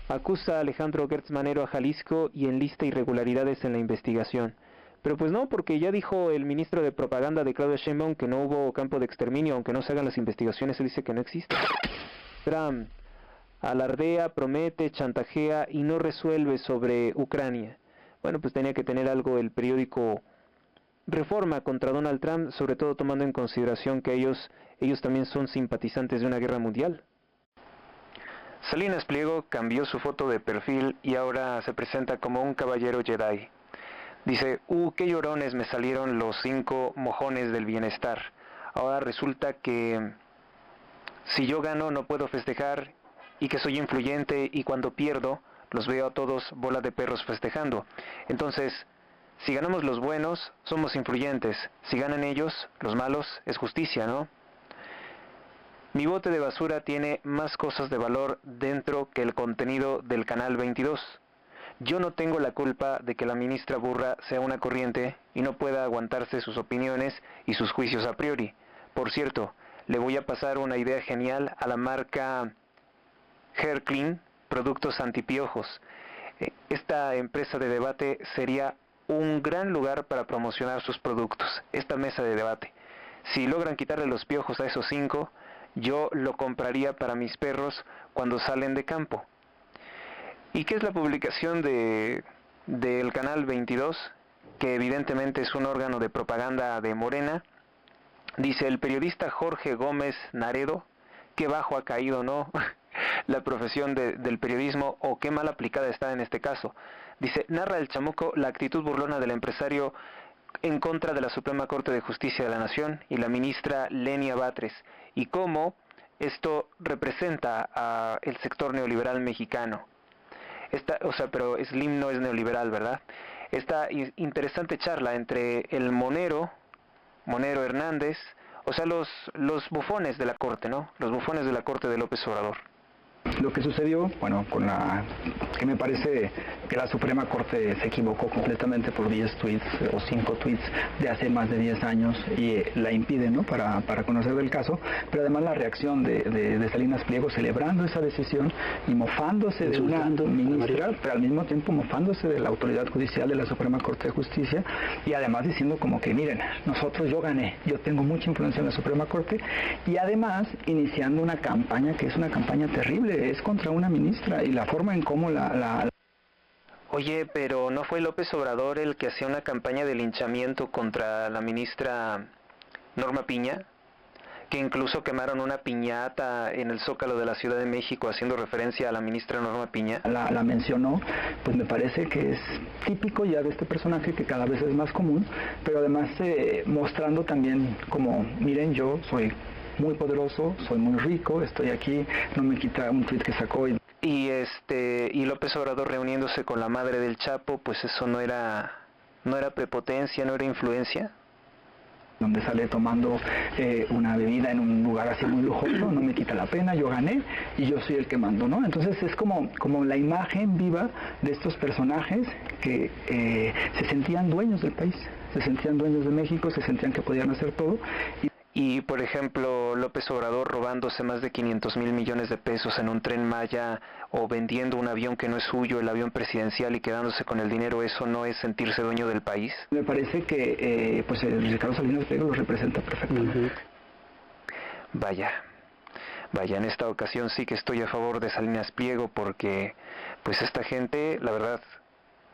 Acusa a Alejandro Gertz Manero a Jalisco y enlista irregularidades en la investigación. Pero pues no, porque ya dijo el ministro de Propaganda de Claudia Sheinbaum que no hubo campo de exterminio, aunque no se hagan las investigaciones, él dice que no existe. Trump alardea, promete, chantajea y no resuelve sobre Ucrania. Bueno, pues tenía que tener algo el periódico Reforma contra Donald Trump, sobre todo tomando en consideración que ellos también son simpatizantes de una guerra mundial. Salinas Pliego cambió su foto de perfil y ahora se presenta como un caballero Jedi. Dice, qué llorones me salieron los 5 mojones del bienestar. Ahora resulta que si yo gano no puedo festejar y que soy influyente y cuando pierdo los veo a todos bola de perros festejando. Entonces, si ganamos los buenos, somos influyentes. Si ganan ellos, los malos, es justicia, ¿no? Mi bote de basura tiene más cosas de valor dentro que el contenido del Canal 22. Yo no tengo la culpa de que la ministra burra sea una corriente y no pueda aguantarse sus opiniones y sus juicios a priori. Por cierto, le voy a pasar una idea genial a la marca Hair Clean, productos antipiojos. Esta empresa de debate sería un gran lugar para promocionar sus productos, esta mesa de debate. Si logran quitarle los piojos a esos 5, yo lo compraría para mis perros cuando salen de campo. ¿Y qué es la publicación del Canal 22? Que evidentemente es un órgano de propaganda de Morena. Dice el periodista Jorge Gómez Naredo, qué bajo ha caído, ¿no? La profesión del periodismo, o qué mal aplicada está en este caso. Dice, narra el Chamuco la actitud burlona del empresario en contra de la Suprema Corte de Justicia de la Nación y la ministra Lenia Batres, y cómo esto representa a el sector neoliberal mexicano. Pero Slim no es neoliberal, ¿verdad? Esta interesante charla entre el Monero Hernández, los bufones de la corte, ¿no? Los bufones de la corte de López Obrador. Lo que sucedió, que me parece que la Suprema Corte se equivocó completamente por 10 tweets o 5 tweets de hace más de 10 años y la impide, ¿no? Para conocer del caso, pero además la reacción de Salinas Pliego celebrando esa decisión y mofándose de una ministra, pero al mismo tiempo mofándose de la autoridad judicial de la Suprema Corte de Justicia y además diciendo como que miren, yo gané, yo tengo mucha influencia en la Suprema Corte y además iniciando una campaña que es una campaña terrible, es contra una ministra y la forma en cómo Oye, pero ¿no fue López Obrador el que hacía una campaña de linchamiento contra la ministra Norma Piña? Que incluso quemaron una piñata en el Zócalo de la Ciudad de México haciendo referencia a la ministra Norma Piña. La mencionó, pues me parece que es típico ya de este personaje que cada vez es más común, pero además mostrando también como, miren, yo soy muy poderoso, soy muy rico, estoy aquí, no me quita un tweet que sacó. Y López Obrador reuniéndose con la madre del Chapo, pues eso no era prepotencia, no era influencia. Donde sale tomando una bebida en un lugar así muy lujoso, no me quita la pena, yo gané y yo soy el que mando, ¿no? Entonces es como la imagen viva de estos personajes que se sentían dueños del país, se sentían dueños de México, se sentían que podían hacer todo. Y, por ejemplo, López Obrador robándose más de 500,000 millones de pesos en un Tren Maya o vendiendo un avión que no es suyo, el avión presidencial, y quedándose con el dinero, ¿eso no es sentirse dueño del país? Me parece que pues Ricardo Salinas Pliego lo representa perfectamente. Vaya, en esta ocasión sí que estoy a favor de Salinas Pliego porque pues esta gente, la verdad,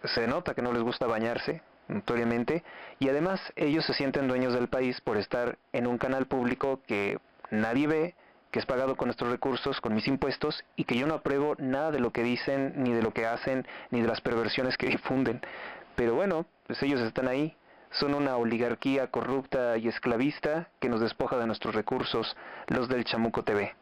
se nota que no les gusta bañarse, notoriamente, y además ellos se sienten dueños del país por estar en un canal público que nadie ve, que es pagado con nuestros recursos, con mis impuestos, y que yo no apruebo nada de lo que dicen, ni de lo que hacen, ni de las perversiones que difunden. Pero bueno, pues ellos están ahí, son una oligarquía corrupta y esclavista que nos despoja de nuestros recursos, los del Chamuco TV.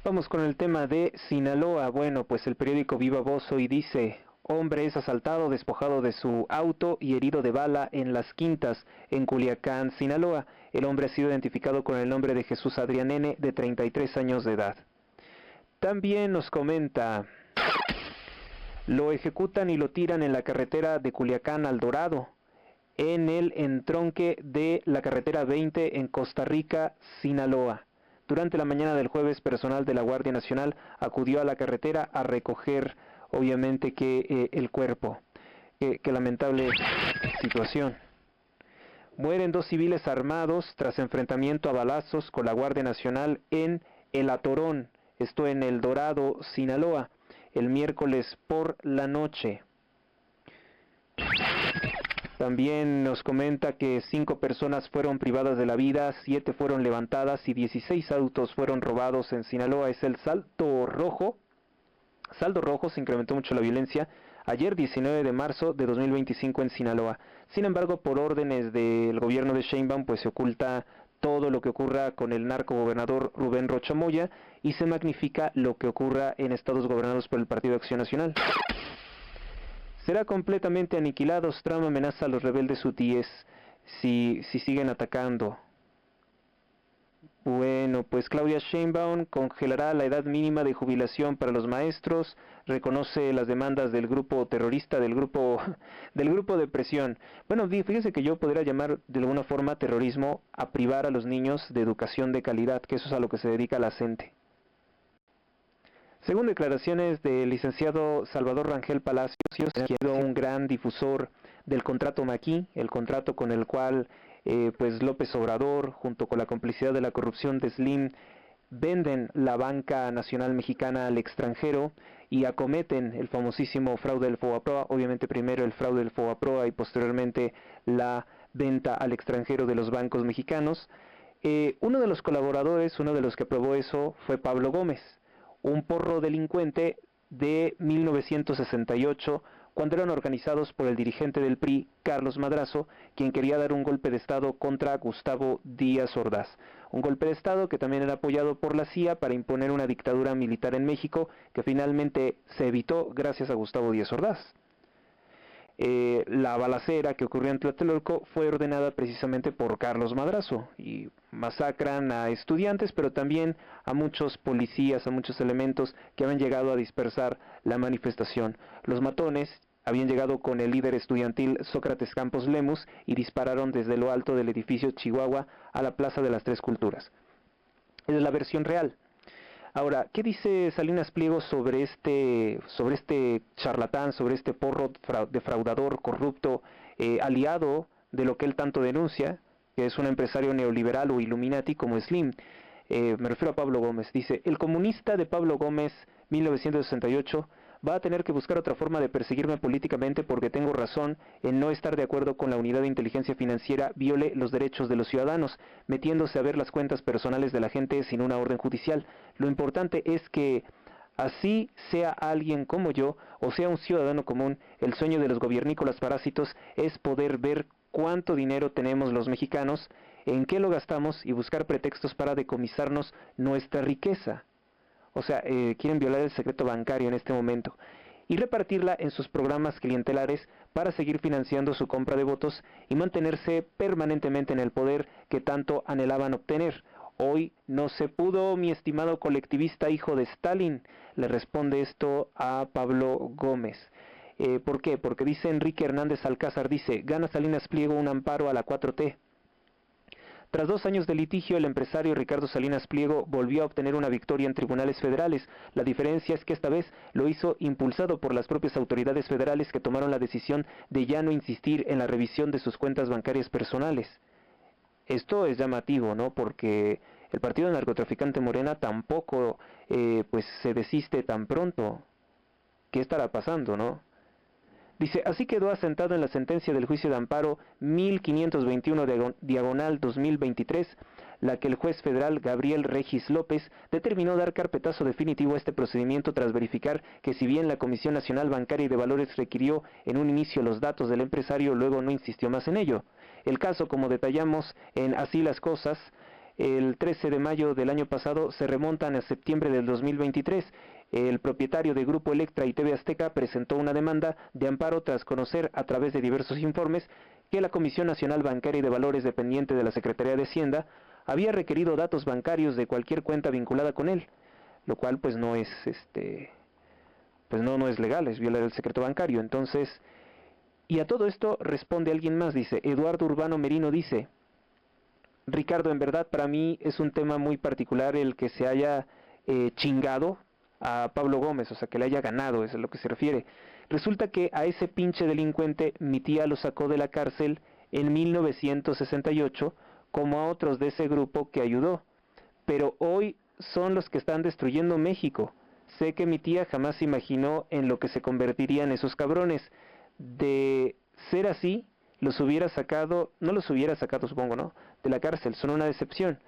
Vamos con el tema de Sinaloa. Bueno, pues el periódico Viva Voz hoy dice: hombre es asaltado, despojado de su auto y herido de bala en Las Quintas, en Culiacán, Sinaloa. El hombre ha sido identificado con el nombre de Jesús Adrián N., de 33 años de edad. También nos comenta: lo ejecutan y lo tiran en la carretera de Culiacán al Dorado, en el entronque de la carretera 20 en Costa Rica, Sinaloa. Durante la mañana del jueves, personal de la Guardia Nacional acudió a la carretera a recoger, obviamente, que el cuerpo. Qué lamentable situación. Mueren 2 civiles armados tras enfrentamiento a balazos con la Guardia Nacional en El Atorón, esto en El Dorado, Sinaloa, el miércoles por la noche. También nos comenta que 5 personas fueron privadas de la vida, 7 fueron levantadas y 16 autos fueron robados en Sinaloa. Es el saldo rojo, se incrementó mucho la violencia ayer 19 de marzo de 2025 en Sinaloa. Sin embargo, por órdenes del gobierno de Sheinbaum, pues se oculta todo lo que ocurra con el narcogobernador Rubén Rocha Moya y se magnifica lo que ocurra en estados gobernados por el Partido de Acción Nacional. Será completamente aniquilados. Trump amenaza a los rebeldes hutíes si siguen atacando. Bueno, pues Claudia Sheinbaum congelará la edad mínima de jubilación para los maestros, reconoce las demandas del grupo terrorista, del grupo de presión. Bueno, fíjese que yo podría llamar de alguna forma terrorismo a privar a los niños de educación de calidad, que eso es a lo que se dedica la CENTE. Según declaraciones del licenciado Salvador Rangel Palacios, que ha sido un gran difusor del contrato Maquis, el contrato con el cual pues López Obrador, junto con la complicidad de la corrupción de Slim, venden la banca nacional mexicana al extranjero y acometen el famosísimo fraude del FOBAPROA, obviamente primero el fraude del FOBAPROA y posteriormente la venta al extranjero de los bancos mexicanos. Uno de los colaboradores, uno de los que aprobó eso fue Pablo Gómez, un porro delincuente de 1968, cuando eran organizados por el dirigente del PRI, Carlos Madrazo, quien quería dar un golpe de Estado contra Gustavo Díaz Ordaz. Un golpe de Estado que también era apoyado por la CIA para imponer una dictadura militar en México, que finalmente se evitó gracias a Gustavo Díaz Ordaz. La balacera que ocurrió en Tlatelolco fue ordenada precisamente por Carlos Madrazo y masacran a estudiantes, pero también a muchos policías, a muchos elementos que habían llegado a dispersar la manifestación. Los matones habían llegado con el líder estudiantil Sócrates Campos Lemus y dispararon desde lo alto del edificio Chihuahua a la Plaza de las Tres Culturas. Esa es la versión real. Ahora, ¿qué dice Salinas Pliego sobre este charlatán, sobre este porro defraudador, corrupto, aliado de lo que él tanto denuncia, que es un empresario neoliberal o Illuminati como Slim? Me refiero a Pablo Gómez. Dice: el comunista de Pablo Gómez, 1968, va a tener que buscar otra forma de perseguirme políticamente porque tengo razón en no estar de acuerdo con la unidad de inteligencia financiera viole los derechos de los ciudadanos, metiéndose a ver las cuentas personales de la gente sin una orden judicial. Lo importante es que así sea alguien como yo o sea un ciudadano común, el sueño de los gobiernícolas parásitos es poder ver cuánto dinero tenemos los mexicanos en qué lo gastamos y buscar pretextos para decomisarnos nuestra riqueza. O sea, quieren violar el secreto bancario en este momento y repartirla en sus programas clientelares para seguir financiando su compra de votos y mantenerse permanentemente en el poder que tanto anhelaban obtener. Hoy no se pudo, mi estimado colectivista hijo de Stalin, le responde esto a Pablo Gómez. ¿Por qué? Porque dice Enrique Hernández Alcázar, dice, gana Salinas Pliego un amparo a la 4T. Tras 2 años de litigio, el empresario Ricardo Salinas Pliego volvió a obtener una victoria en tribunales federales. La diferencia es que esta vez lo hizo impulsado por las propias autoridades federales que tomaron la decisión de ya no insistir en la revisión de sus cuentas bancarias personales. Esto es llamativo, ¿no? Porque el partido narcotraficante Morena tampoco pues se desiste tan pronto. ¿Qué estará pasando, no? Dice, así quedó asentado en la sentencia del juicio de amparo 1521 diagonal 2023, la que el juez federal Gabriel Regis López determinó dar carpetazo definitivo a este procedimiento tras verificar que si bien la Comisión Nacional Bancaria y de Valores requirió en un inicio los datos del empresario, luego no insistió más en ello. El caso, como detallamos en Así las Cosas, el 13 de mayo del año pasado se remontan a septiembre del 2023. El propietario de Grupo Electra y TV Azteca presentó una demanda de amparo tras conocer a través de diversos informes que la Comisión Nacional Bancaria y de Valores dependiente de la Secretaría de Hacienda había requerido datos bancarios de cualquier cuenta vinculada con él, lo cual pues no es no es legal, es violar el secreto bancario. Entonces, y a todo esto responde alguien más, dice Eduardo Urbano Merino, dice, Ricardo, en verdad para mí es un tema muy particular el que se haya chingado a Pablo Gómez, o sea, que le haya ganado, eso es a lo que se refiere. Resulta que a ese pinche delincuente mi tía lo sacó de la cárcel en 1968, como a otros de ese grupo que ayudó. Pero hoy son los que están destruyendo México. Sé que mi tía jamás se imaginó en lo que se convertirían esos cabrones. De ser así, no los hubiera sacado, supongo, ¿no? De la cárcel, son una decepción.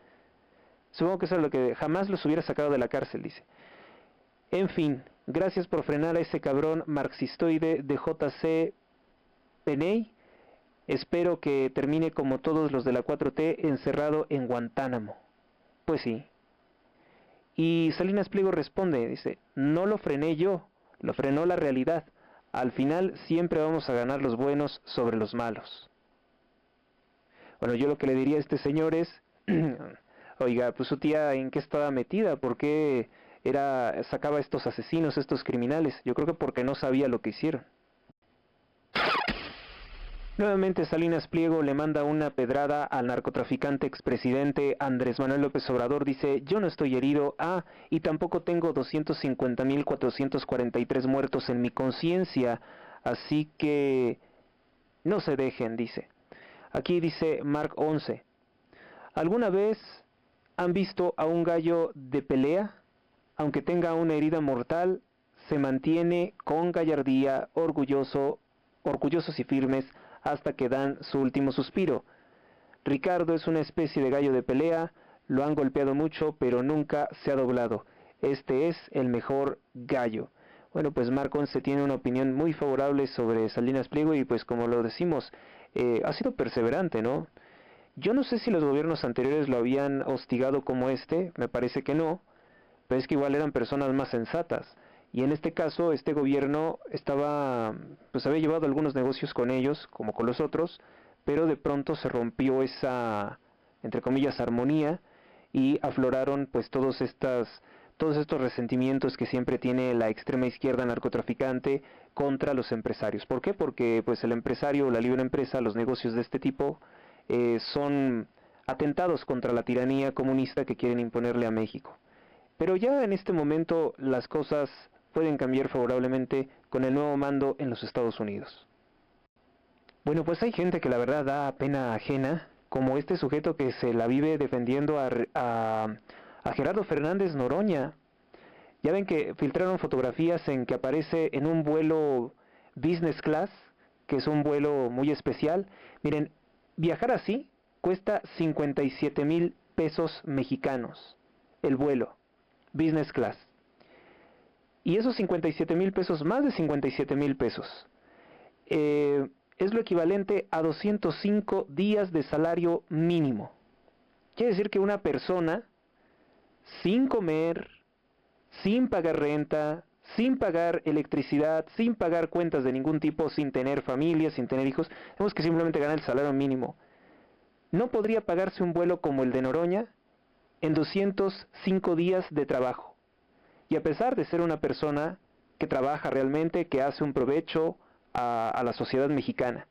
Supongo que eso es lo que jamás los hubiera sacado de la cárcel, dice. En fin, gracias por frenar a ese cabrón marxistoide de J.C. Penney. Espero que termine como todos los de la 4T encerrado en Guantánamo. Pues sí. Y Salinas Pliego responde, dice, no lo frené yo, lo frenó la realidad. Al final siempre vamos a ganar los buenos sobre los malos. Bueno, yo lo que le diría a este señor es, oiga, pues su tía en qué estaba metida, ¿por qué sacaba a estos asesinos, estos criminales? Yo creo que porque no sabía lo que hicieron. Nuevamente Salinas Pliego le manda una pedrada al narcotraficante expresidente Andrés Manuel López Obrador. Dice, yo no estoy herido, y tampoco tengo 250,443 muertos en mi conciencia, así que no se dejen, dice. Aquí dice Mark 11, ¿alguna vez han visto a un gallo de pelea? Aunque tenga una herida mortal, se mantiene con gallardía, orgullosos y firmes, hasta que dan su último suspiro. Ricardo es una especie de gallo de pelea, lo han golpeado mucho, pero nunca se ha doblado. Este es el mejor gallo. Bueno, pues Mark 11 tiene una opinión muy favorable sobre Salinas Pliego y pues como lo decimos, ha sido perseverante, ¿no? Yo no sé si los gobiernos anteriores lo habían hostigado como este, me parece que no, pero es que igual eran personas más sensatas. Y en este caso, este gobierno había llevado algunos negocios con ellos, como con los otros, pero de pronto se rompió esa, entre comillas, armonía, y afloraron pues todos estos resentimientos que siempre tiene la extrema izquierda narcotraficante contra los empresarios. ¿Por qué? Porque pues el empresario, la libre empresa, los negocios de este tipo, son atentados contra la tiranía comunista que quieren imponerle a México. Pero ya en este momento las cosas pueden cambiar favorablemente con el nuevo mando en los Estados Unidos. Bueno, pues hay gente que la verdad da pena ajena, como este sujeto que se la vive defendiendo a Gerardo Fernández Noroña. Ya ven que filtraron fotografías en que aparece en un vuelo business class, que es un vuelo muy especial. Miren, viajar así cuesta 57,000 pesos mexicanos, el vuelo business class. Y esos 57,000 pesos, más de 57,000 pesos, es lo equivalente a 205 días de salario mínimo. Quiere decir que una persona sin comer, sin pagar renta, sin pagar electricidad, sin pagar cuentas de ningún tipo, sin tener familia, sin tener hijos, tenemos que simplemente ganar el salario mínimo, no podría pagarse un vuelo como el de Noroña en 205 días de trabajo. Y a pesar de ser una persona que trabaja realmente, que hace un provecho a la sociedad mexicana.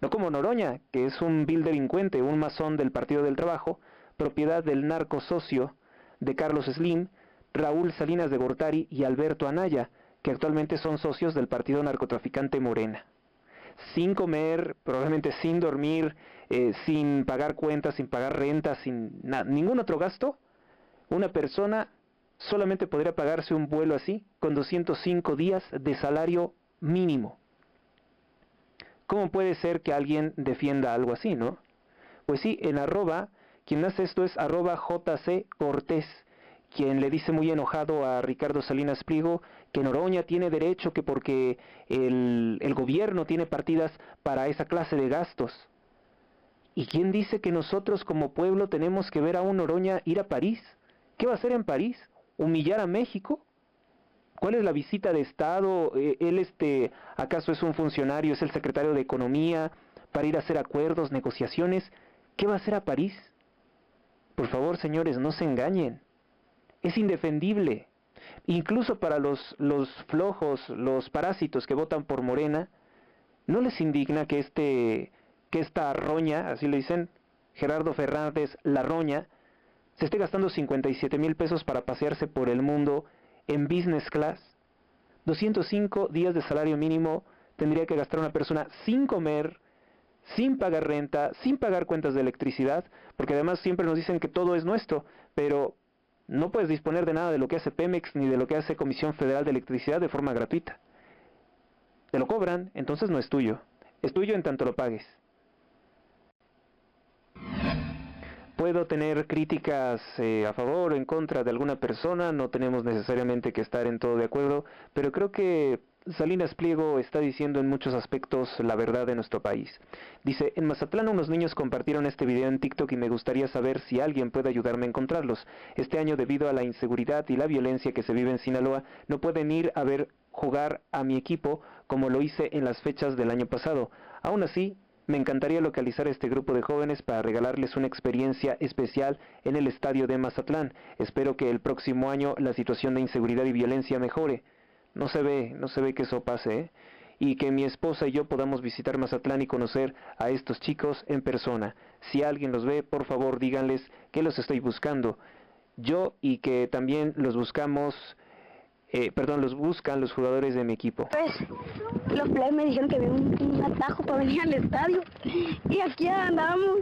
No como Noroña, que es un vil delincuente, un masón del Partido del Trabajo, propiedad del narco socio de Carlos Slim, Raúl Salinas de Gortari y Alberto Anaya, que actualmente son socios del partido narcotraficante Morena. Sin comer, probablemente sin dormir, sin pagar cuentas, sin pagar renta, sin ningún otro gasto, una persona solamente podría pagarse un vuelo así con 205 días de salario mínimo. ¿Cómo puede ser que alguien defienda algo así, no? Pues sí, en arroba, quien hace esto es @JC Cortés, quien le dice muy enojado a Ricardo Salinas Pliego que Noroña tiene derecho, que porque el gobierno tiene partidas para esa clase de gastos. ¿Y quién dice que nosotros como pueblo tenemos que ver a un Noroña ir a París? ¿Qué va a hacer en París? ¿Humillar a México? ¿Cuál es la visita de Estado? Él, ¿acaso es un funcionario, es el secretario de Economía para ir a hacer acuerdos, negociaciones? ¿Qué va a hacer a París? Por favor, señores, no se engañen. Es indefendible. Incluso para los flojos, los parásitos que votan por Morena, ¿no les indigna que esta roña, así le dicen, Gerardo Fernández La Roña, se esté gastando 57,000 pesos para pasearse por el mundo en business class? 205 días de salario mínimo tendría que gastar una persona sin comer, sin pagar renta, sin pagar cuentas de electricidad, porque además siempre nos dicen que todo es nuestro, pero no puedes disponer de nada de lo que hace Pemex ni de lo que hace Comisión Federal de Electricidad de forma gratuita. Te lo cobran, entonces no es tuyo. Es tuyo en tanto lo pagues. Puedo tener críticas a favor o en contra de alguna persona, no tenemos necesariamente que estar en todo de acuerdo, pero creo que Salinas Pliego está diciendo en muchos aspectos la verdad de nuestro país. Dice, en Mazatlán unos niños compartieron este video en TikTok y me gustaría saber si alguien puede ayudarme a encontrarlos. Este año, debido a la inseguridad y la violencia que se vive en Sinaloa, no pueden ir a ver jugar a mi equipo como lo hice en las fechas del año pasado. Aún así, me encantaría localizar este grupo de jóvenes para regalarles una experiencia especial en el estadio de Mazatlán. Espero que el próximo año la situación de inseguridad y violencia mejore. No se ve que eso pase, ¿eh? Y que mi esposa y yo podamos visitar Mazatlán y conocer a estos chicos en persona. Si alguien los ve, por favor díganles que los estoy buscando. Yo, y que también los buscamos, los buscan los jugadores de mi equipo. Pues los plebes me dijeron que había un atajo para venir al estadio y aquí andamos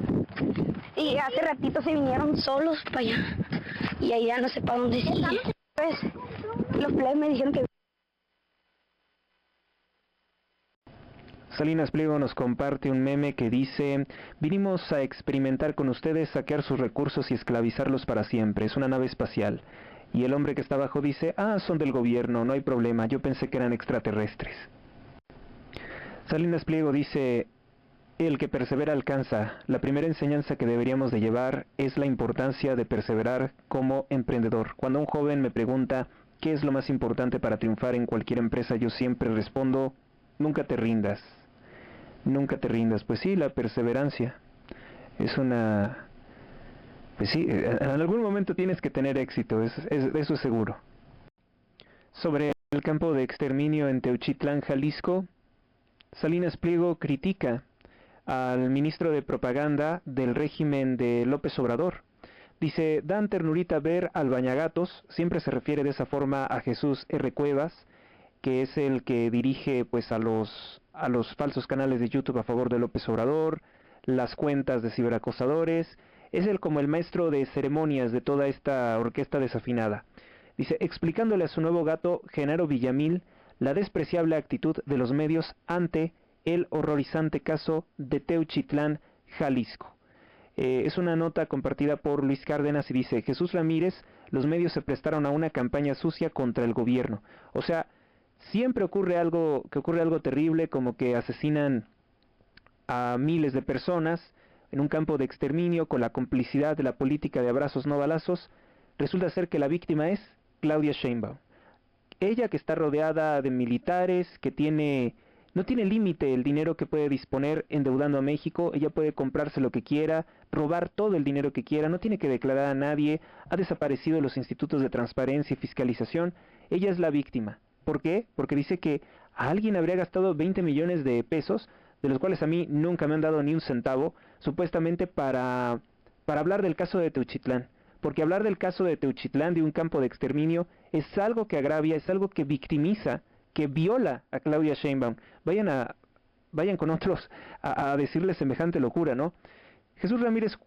y hace ratito se vinieron solos para allá y ahí ya no sé para dónde sigue. Pues los plebes me dijeron que... Salinas Pliego nos comparte un meme que dice: vinimos a experimentar con ustedes, saquear sus recursos y esclavizarlos para siempre. Es una nave espacial. Y el hombre que está abajo dice: son del gobierno, no hay problema, yo pensé que eran extraterrestres. Salinas Pliego dice: el que persevera alcanza. La primera enseñanza que deberíamos de llevar es la importancia de perseverar como emprendedor. Cuando un joven me pregunta qué es lo más importante para triunfar en cualquier empresa, yo siempre respondo: nunca te rindas. Nunca te rindas. Pues sí, la perseverancia es una... Pues sí, en algún momento tienes que tener éxito, eso es seguro. Sobre el campo de exterminio en Teuchitlán, Jalisco, Salinas Pliego critica al ministro de propaganda del régimen de López Obrador. Dice: dan ternurita ver al bañagatos, siempre se refiere de esa forma a Jesús R. Cuevas, que es el que dirige pues a los falsos canales de YouTube a favor de López Obrador, las cuentas de ciberacosadores. Es él como el maestro de ceremonias de toda esta orquesta desafinada. Dice, explicándole a su nuevo gato, Genaro Villamil, la despreciable actitud de los medios ante el horrorizante caso de Teuchitlán, Jalisco. Es una nota compartida por Luis Cárdenas y dice: Jesús Ramírez, los medios se prestaron a una campaña sucia contra el gobierno. O sea, siempre ocurre algo terrible, como que asesinan a miles de personas, en un campo de exterminio con la complicidad de la política de abrazos no balazos, resulta ser que la víctima es Claudia Sheinbaum. Ella, que está rodeada de militares, que no tiene límite el dinero que puede disponer endeudando a México. Ella puede comprarse lo que quiera, robar todo el dinero que quiera, no tiene que declarar a nadie, ha desaparecido los institutos de transparencia y fiscalización. Ella es la víctima. ¿Por qué? Porque dice que alguien habría gastado 20 millones de pesos, de los cuales a mí nunca me han dado ni un centavo, supuestamente para hablar del caso de Teuchitlán. Porque hablar del caso de Teuchitlán, de un campo de exterminio, es algo que agravia, es algo que victimiza, que viola a Claudia Sheinbaum. Vayan con otros a decirle semejante locura, ¿no? Jesús Ramírez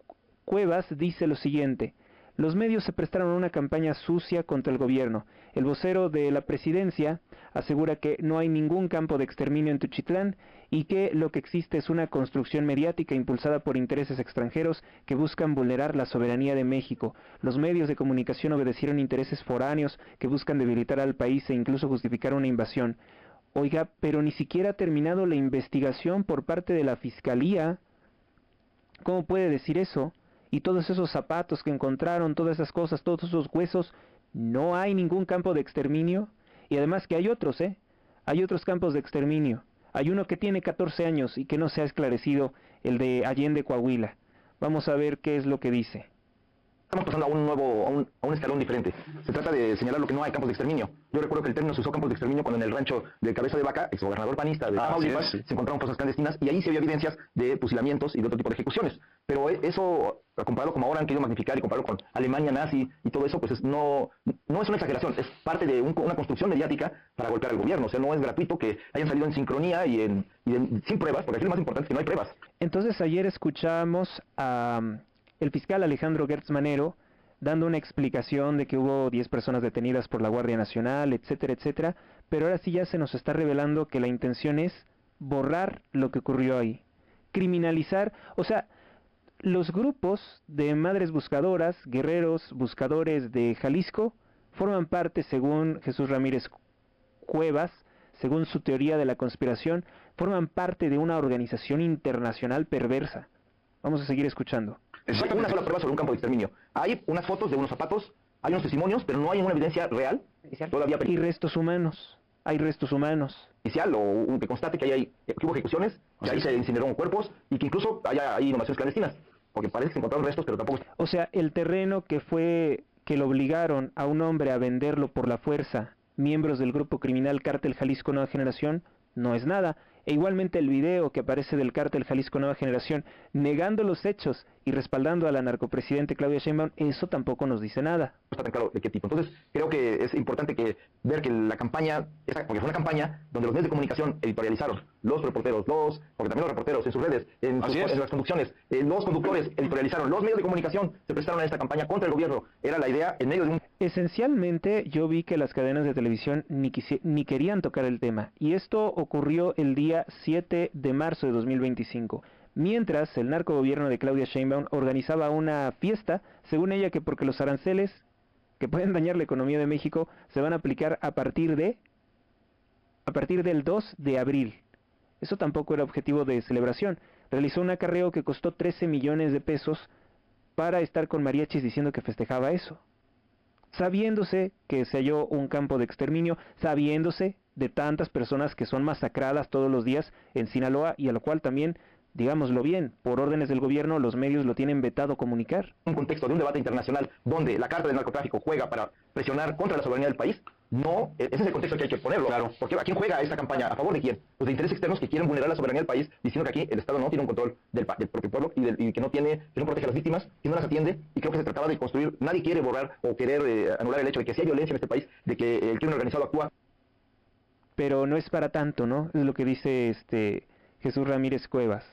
Cuevas dice lo siguiente: los medios se prestaron a una campaña sucia contra el gobierno. El vocero de la presidencia asegura que no hay ningún campo de exterminio en Teuchitlán y que lo que existe es una construcción mediática impulsada por intereses extranjeros que buscan vulnerar la soberanía de México. Los medios de comunicación obedecieron intereses foráneos que buscan debilitar al país e incluso justificar una invasión. Oiga, pero ni siquiera ha terminado la investigación por parte de la Fiscalía. ¿Cómo puede decir eso? Y todos esos zapatos que encontraron, todas esas cosas, todos esos huesos, no hay ningún campo de exterminio. Y además que hay otros, hay otros campos de exterminio. Hay uno que tiene 14 años y que no se ha esclarecido, el de Allende, Coahuila. Vamos a ver qué es lo que dice. Estamos pasando a un escalón diferente. Se trata de señalar lo que no hay campos de exterminio. Yo recuerdo que el término se usó campos de exterminio cuando en el rancho de Cabeza de Vaca, exgobernador panista de Tamaulipas, se encontraron fosas clandestinas y ahí se había evidencias de fusilamientos y de otro tipo de ejecuciones. Pero eso, comparado como ahora han querido magnificar y comparado con Alemania nazi y todo eso, pues no es una exageración, es parte de una construcción mediática para golpear al gobierno. O sea, no es gratuito que hayan salido en sincronía y sin pruebas, porque aquí lo más importante es que no hay pruebas. Entonces ayer escuchamos a el fiscal Alejandro Gertz Manero dando una explicación de que hubo 10 personas detenidas por la Guardia Nacional, etcétera, etcétera, pero ahora sí ya se nos está revelando que la intención es borrar lo que ocurrió ahí, criminalizar, o sea, los grupos de madres buscadoras, guerreros buscadores de Jalisco, forman parte, según Jesús Ramírez Cuevas, según su teoría de la conspiración, forman parte de una organización internacional perversa. Vamos a seguir escuchando. Una sola prueba sobre un campo de exterminio. Hay unas fotos de unos zapatos, hay unos testimonios, pero no hay ninguna evidencia real. Todavía y restos humanos. Hay restos humanos. Inicial o que constate que hubo ejecuciones, que ahí se incineraron cuerpos y que incluso hay inhumaciones clandestinas. Porque parece que se encontraron restos, pero tampoco... O sea, el terreno que lo obligaron a un hombre a venderlo por la fuerza, miembros del grupo criminal Cártel Jalisco Nueva Generación, no es nada. E igualmente el video que aparece del Cártel Jalisco Nueva Generación negando los hechos y respaldando a la narcopresidente Claudia Sheinbaum, eso tampoco nos dice nada. No está tan claro de qué tipo. Entonces, creo que es importante ver que la campaña, porque fue una campaña donde los medios de comunicación editorializaron, los reporteros, porque también los reporteros en sus redes, en las conducciones, los conductores editorializaron, los medios de comunicación se prestaron a esta campaña contra el gobierno. Era la idea en medio de un... Esencialmente, yo vi que las cadenas de televisión ni querían tocar el tema, y esto ocurrió el día 7 de marzo de 2025. Mientras el narcogobierno de Claudia Sheinbaum organizaba una fiesta, según ella que porque los aranceles que pueden dañar la economía de México se van a aplicar a partir del 2 de abril. Eso tampoco era objetivo de celebración. Realizó un acarreo que costó 13 millones de pesos para estar con mariachis diciendo que festejaba eso. Sabiéndose que se halló un campo de exterminio, sabiéndose de tantas personas que son masacradas todos los días en Sinaloa y a lo cual también, digámoslo bien, por órdenes del gobierno los medios lo tienen vetado comunicar. Un contexto de un debate internacional donde la carta del narcotráfico juega para presionar contra la soberanía del país, no, ese es el contexto que hay que ponerlo. Claro. Porque ¿a quién juega esta campaña? ¿A favor de quién? Los de intereses externos que quieren vulnerar la soberanía del país, diciendo que aquí el Estado no tiene un control del propio pueblo y que no protege a las víctimas, que no las atiende, y creo que se trataba de construir, nadie quiere borrar o querer anular el hecho de que si hay violencia en este país, de que el crimen organizado actúa. Pero no es para tanto, ¿no? Es lo que dice Jesús Ramírez Cuevas,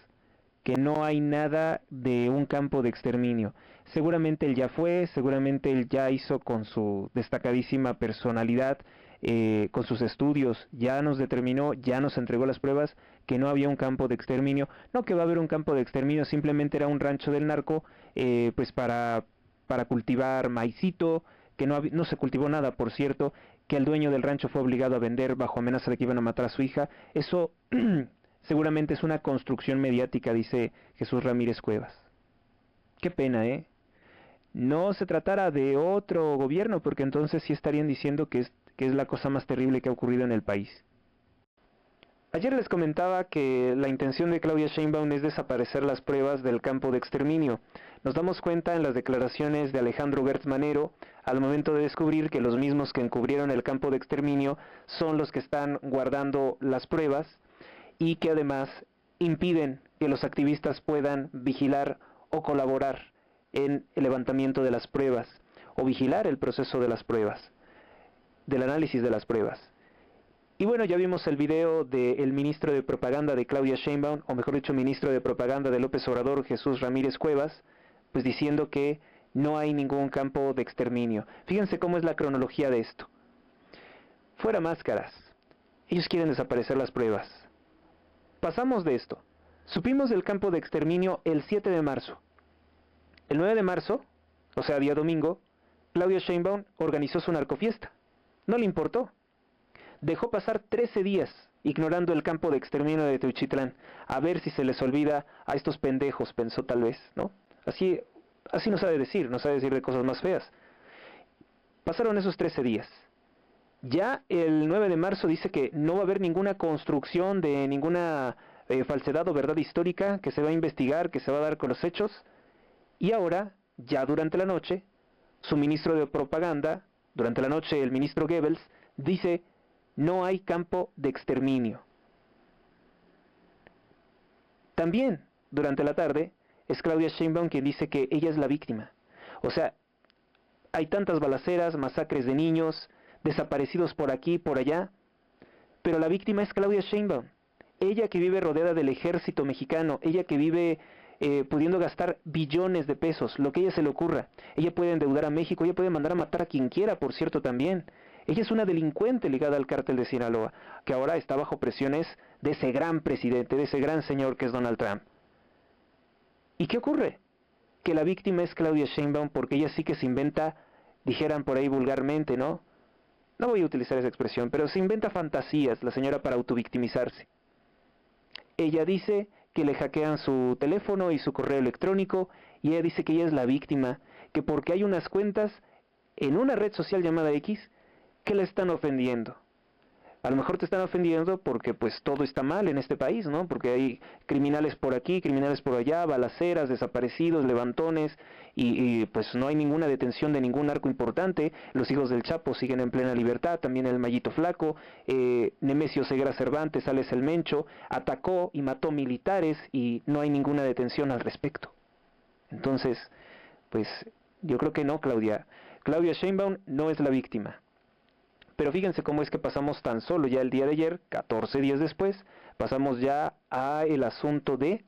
que no hay nada de un campo de exterminio. Seguramente él ya fue, seguramente él ya hizo con su destacadísima personalidad, con sus estudios, ya nos determinó, ya nos entregó las pruebas que no había un campo de exterminio. No que va a haber un campo de exterminio, simplemente era un rancho del narco, pues para cultivar maicito, que no se cultivó nada, por cierto, que el dueño del rancho fue obligado a vender bajo amenaza de que iban a matar a su hija. Eso seguramente es una construcción mediática, dice Jesús Ramírez Cuevas. Qué pena, ¿eh? No se tratara de otro gobierno, porque entonces sí estarían diciendo que es la cosa más terrible que ha ocurrido en el país. Ayer les comentaba que la intención de Claudia Sheinbaum es desaparecer las pruebas del campo de exterminio. Nos damos cuenta en las declaraciones de Alejandro Gertz Manero al momento de descubrir que los mismos que encubrieron el campo de exterminio son los que están guardando las pruebas y que además impiden que los activistas puedan vigilar o colaborar en el levantamiento de las pruebas o vigilar el proceso de las pruebas, del análisis de las pruebas. Y bueno, ya vimos el video del ministro de propaganda de Claudia Sheinbaum, o mejor dicho, ministro de propaganda de López Obrador, Jesús Ramírez Cuevas, pues diciendo que no hay ningún campo de exterminio. Fíjense cómo es la cronología de esto. Fuera máscaras. Ellos quieren desaparecer las pruebas. Pasamos de esto. Supimos del campo de exterminio el 7 de marzo. El 9 de marzo, o sea, día domingo, Claudia Sheinbaum organizó su narcofiesta. No le importó. Dejó pasar 13 días ignorando el campo de exterminio de Teuchitlán. A ver si se les olvida a estos pendejos, pensó tal vez, ¿no? Así no sabe decir de cosas más feas. Pasaron esos 13 días. Ya el 9 de marzo dice que no va a haber ninguna construcción de ninguna falsedad o verdad histórica, que se va a investigar, que se va a dar con los hechos. Y ahora, ya durante la noche, su ministro de propaganda, durante la noche el ministro Goebbels, dice: no hay campo de exterminio. También, durante la tarde, es Claudia Sheinbaum quien dice que ella es la víctima. O sea, hay tantas balaceras, masacres de niños, desaparecidos por aquí y por allá, pero la víctima es Claudia Sheinbaum. Ella que vive rodeada del ejército mexicano, ella que vive pudiendo gastar billones de pesos, lo que a ella se le ocurra. Ella puede endeudar a México, ella puede mandar a matar a quien quiera, por cierto, también. Ella es una delincuente ligada al cártel de Sinaloa, que ahora está bajo presiones de ese gran presidente, de ese gran señor que es Donald Trump. ¿Y qué ocurre? Que la víctima es Claudia Sheinbaum porque ella sí que se inventa, dijeran por ahí vulgarmente, ¿no? No voy a utilizar esa expresión, pero se inventa fantasías la señora para autovictimizarse. Ella dice que le hackean su teléfono y su correo electrónico, y ella dice que ella es la víctima, que porque hay unas cuentas en una red social llamada X que la están ofendiendo. A lo mejor te están ofendiendo porque pues todo está mal en este país, ¿no? Porque hay criminales por aquí, criminales por allá, balaceras, desaparecidos, levantones, y pues no hay ninguna detención de ningún narco importante. Los hijos del Chapo siguen en plena libertad, también el Mayito Flaco, Nemesio Ceguera Cervantes, Alex el Mencho, atacó y mató militares y no hay ninguna detención al respecto. Entonces, pues yo creo que no, Claudia Sheinbaum no es la víctima. Pero fíjense cómo es que pasamos tan solo ya el día de ayer, 14 días después, pasamos ya a el asunto de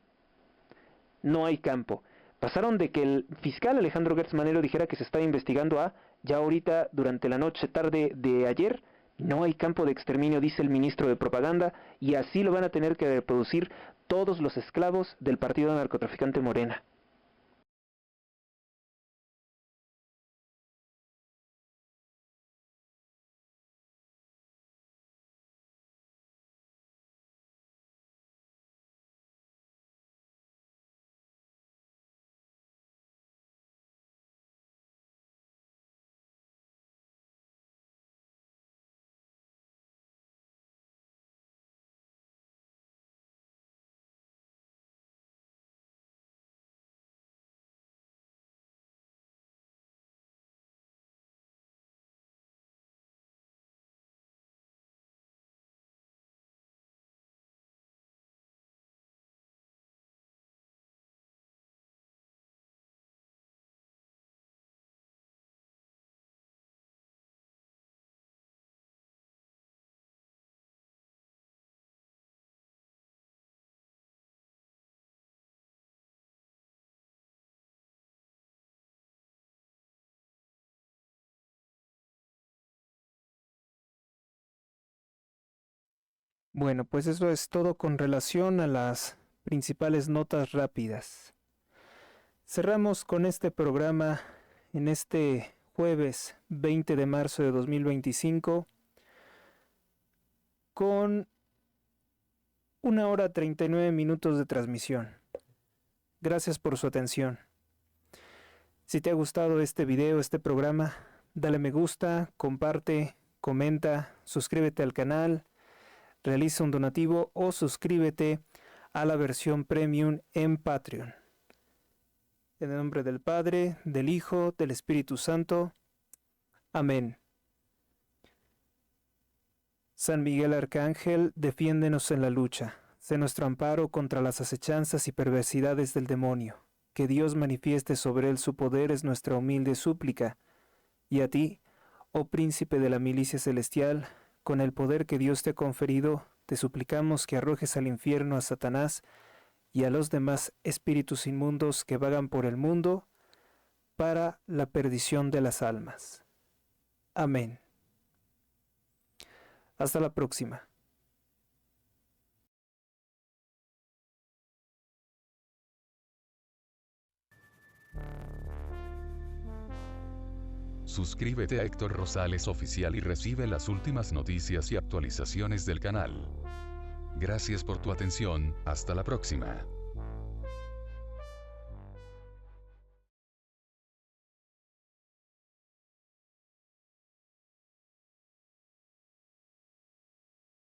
no hay campo. Pasaron de que el fiscal Alejandro Gertz Manero dijera que se estaba investigando a, ya ahorita durante la noche tarde de ayer, no hay campo de exterminio, dice el ministro de propaganda, y así lo van a tener que reproducir todos los esclavos del partido narcotraficante Morena. Bueno, pues eso es todo con relación a las principales notas rápidas. Cerramos con este programa en este jueves 20 de marzo de 2025 con 1 hora 39 minutos de transmisión. Gracias por su atención. Si te ha gustado este video, este programa, dale me gusta, comparte, comenta, suscríbete al canal, realiza un donativo o suscríbete a la versión premium en Patreon. En el nombre del Padre, del Hijo, del Espíritu Santo. Amén. San Miguel Arcángel, defiéndenos en la lucha. Sé nuestro amparo contra las acechanzas y perversidades del demonio. Que Dios manifieste sobre él su poder es nuestra humilde súplica. Y a ti, oh príncipe de la milicia celestial, con el poder que Dios te ha conferido, te suplicamos que arrojes al infierno a Satanás y a los demás espíritus inmundos que vagan por el mundo para la perdición de las almas. Amén. Hasta la próxima. Suscríbete a Héctor Rosales Oficial y recibe las últimas noticias y actualizaciones del canal. Gracias por tu atención, hasta la próxima.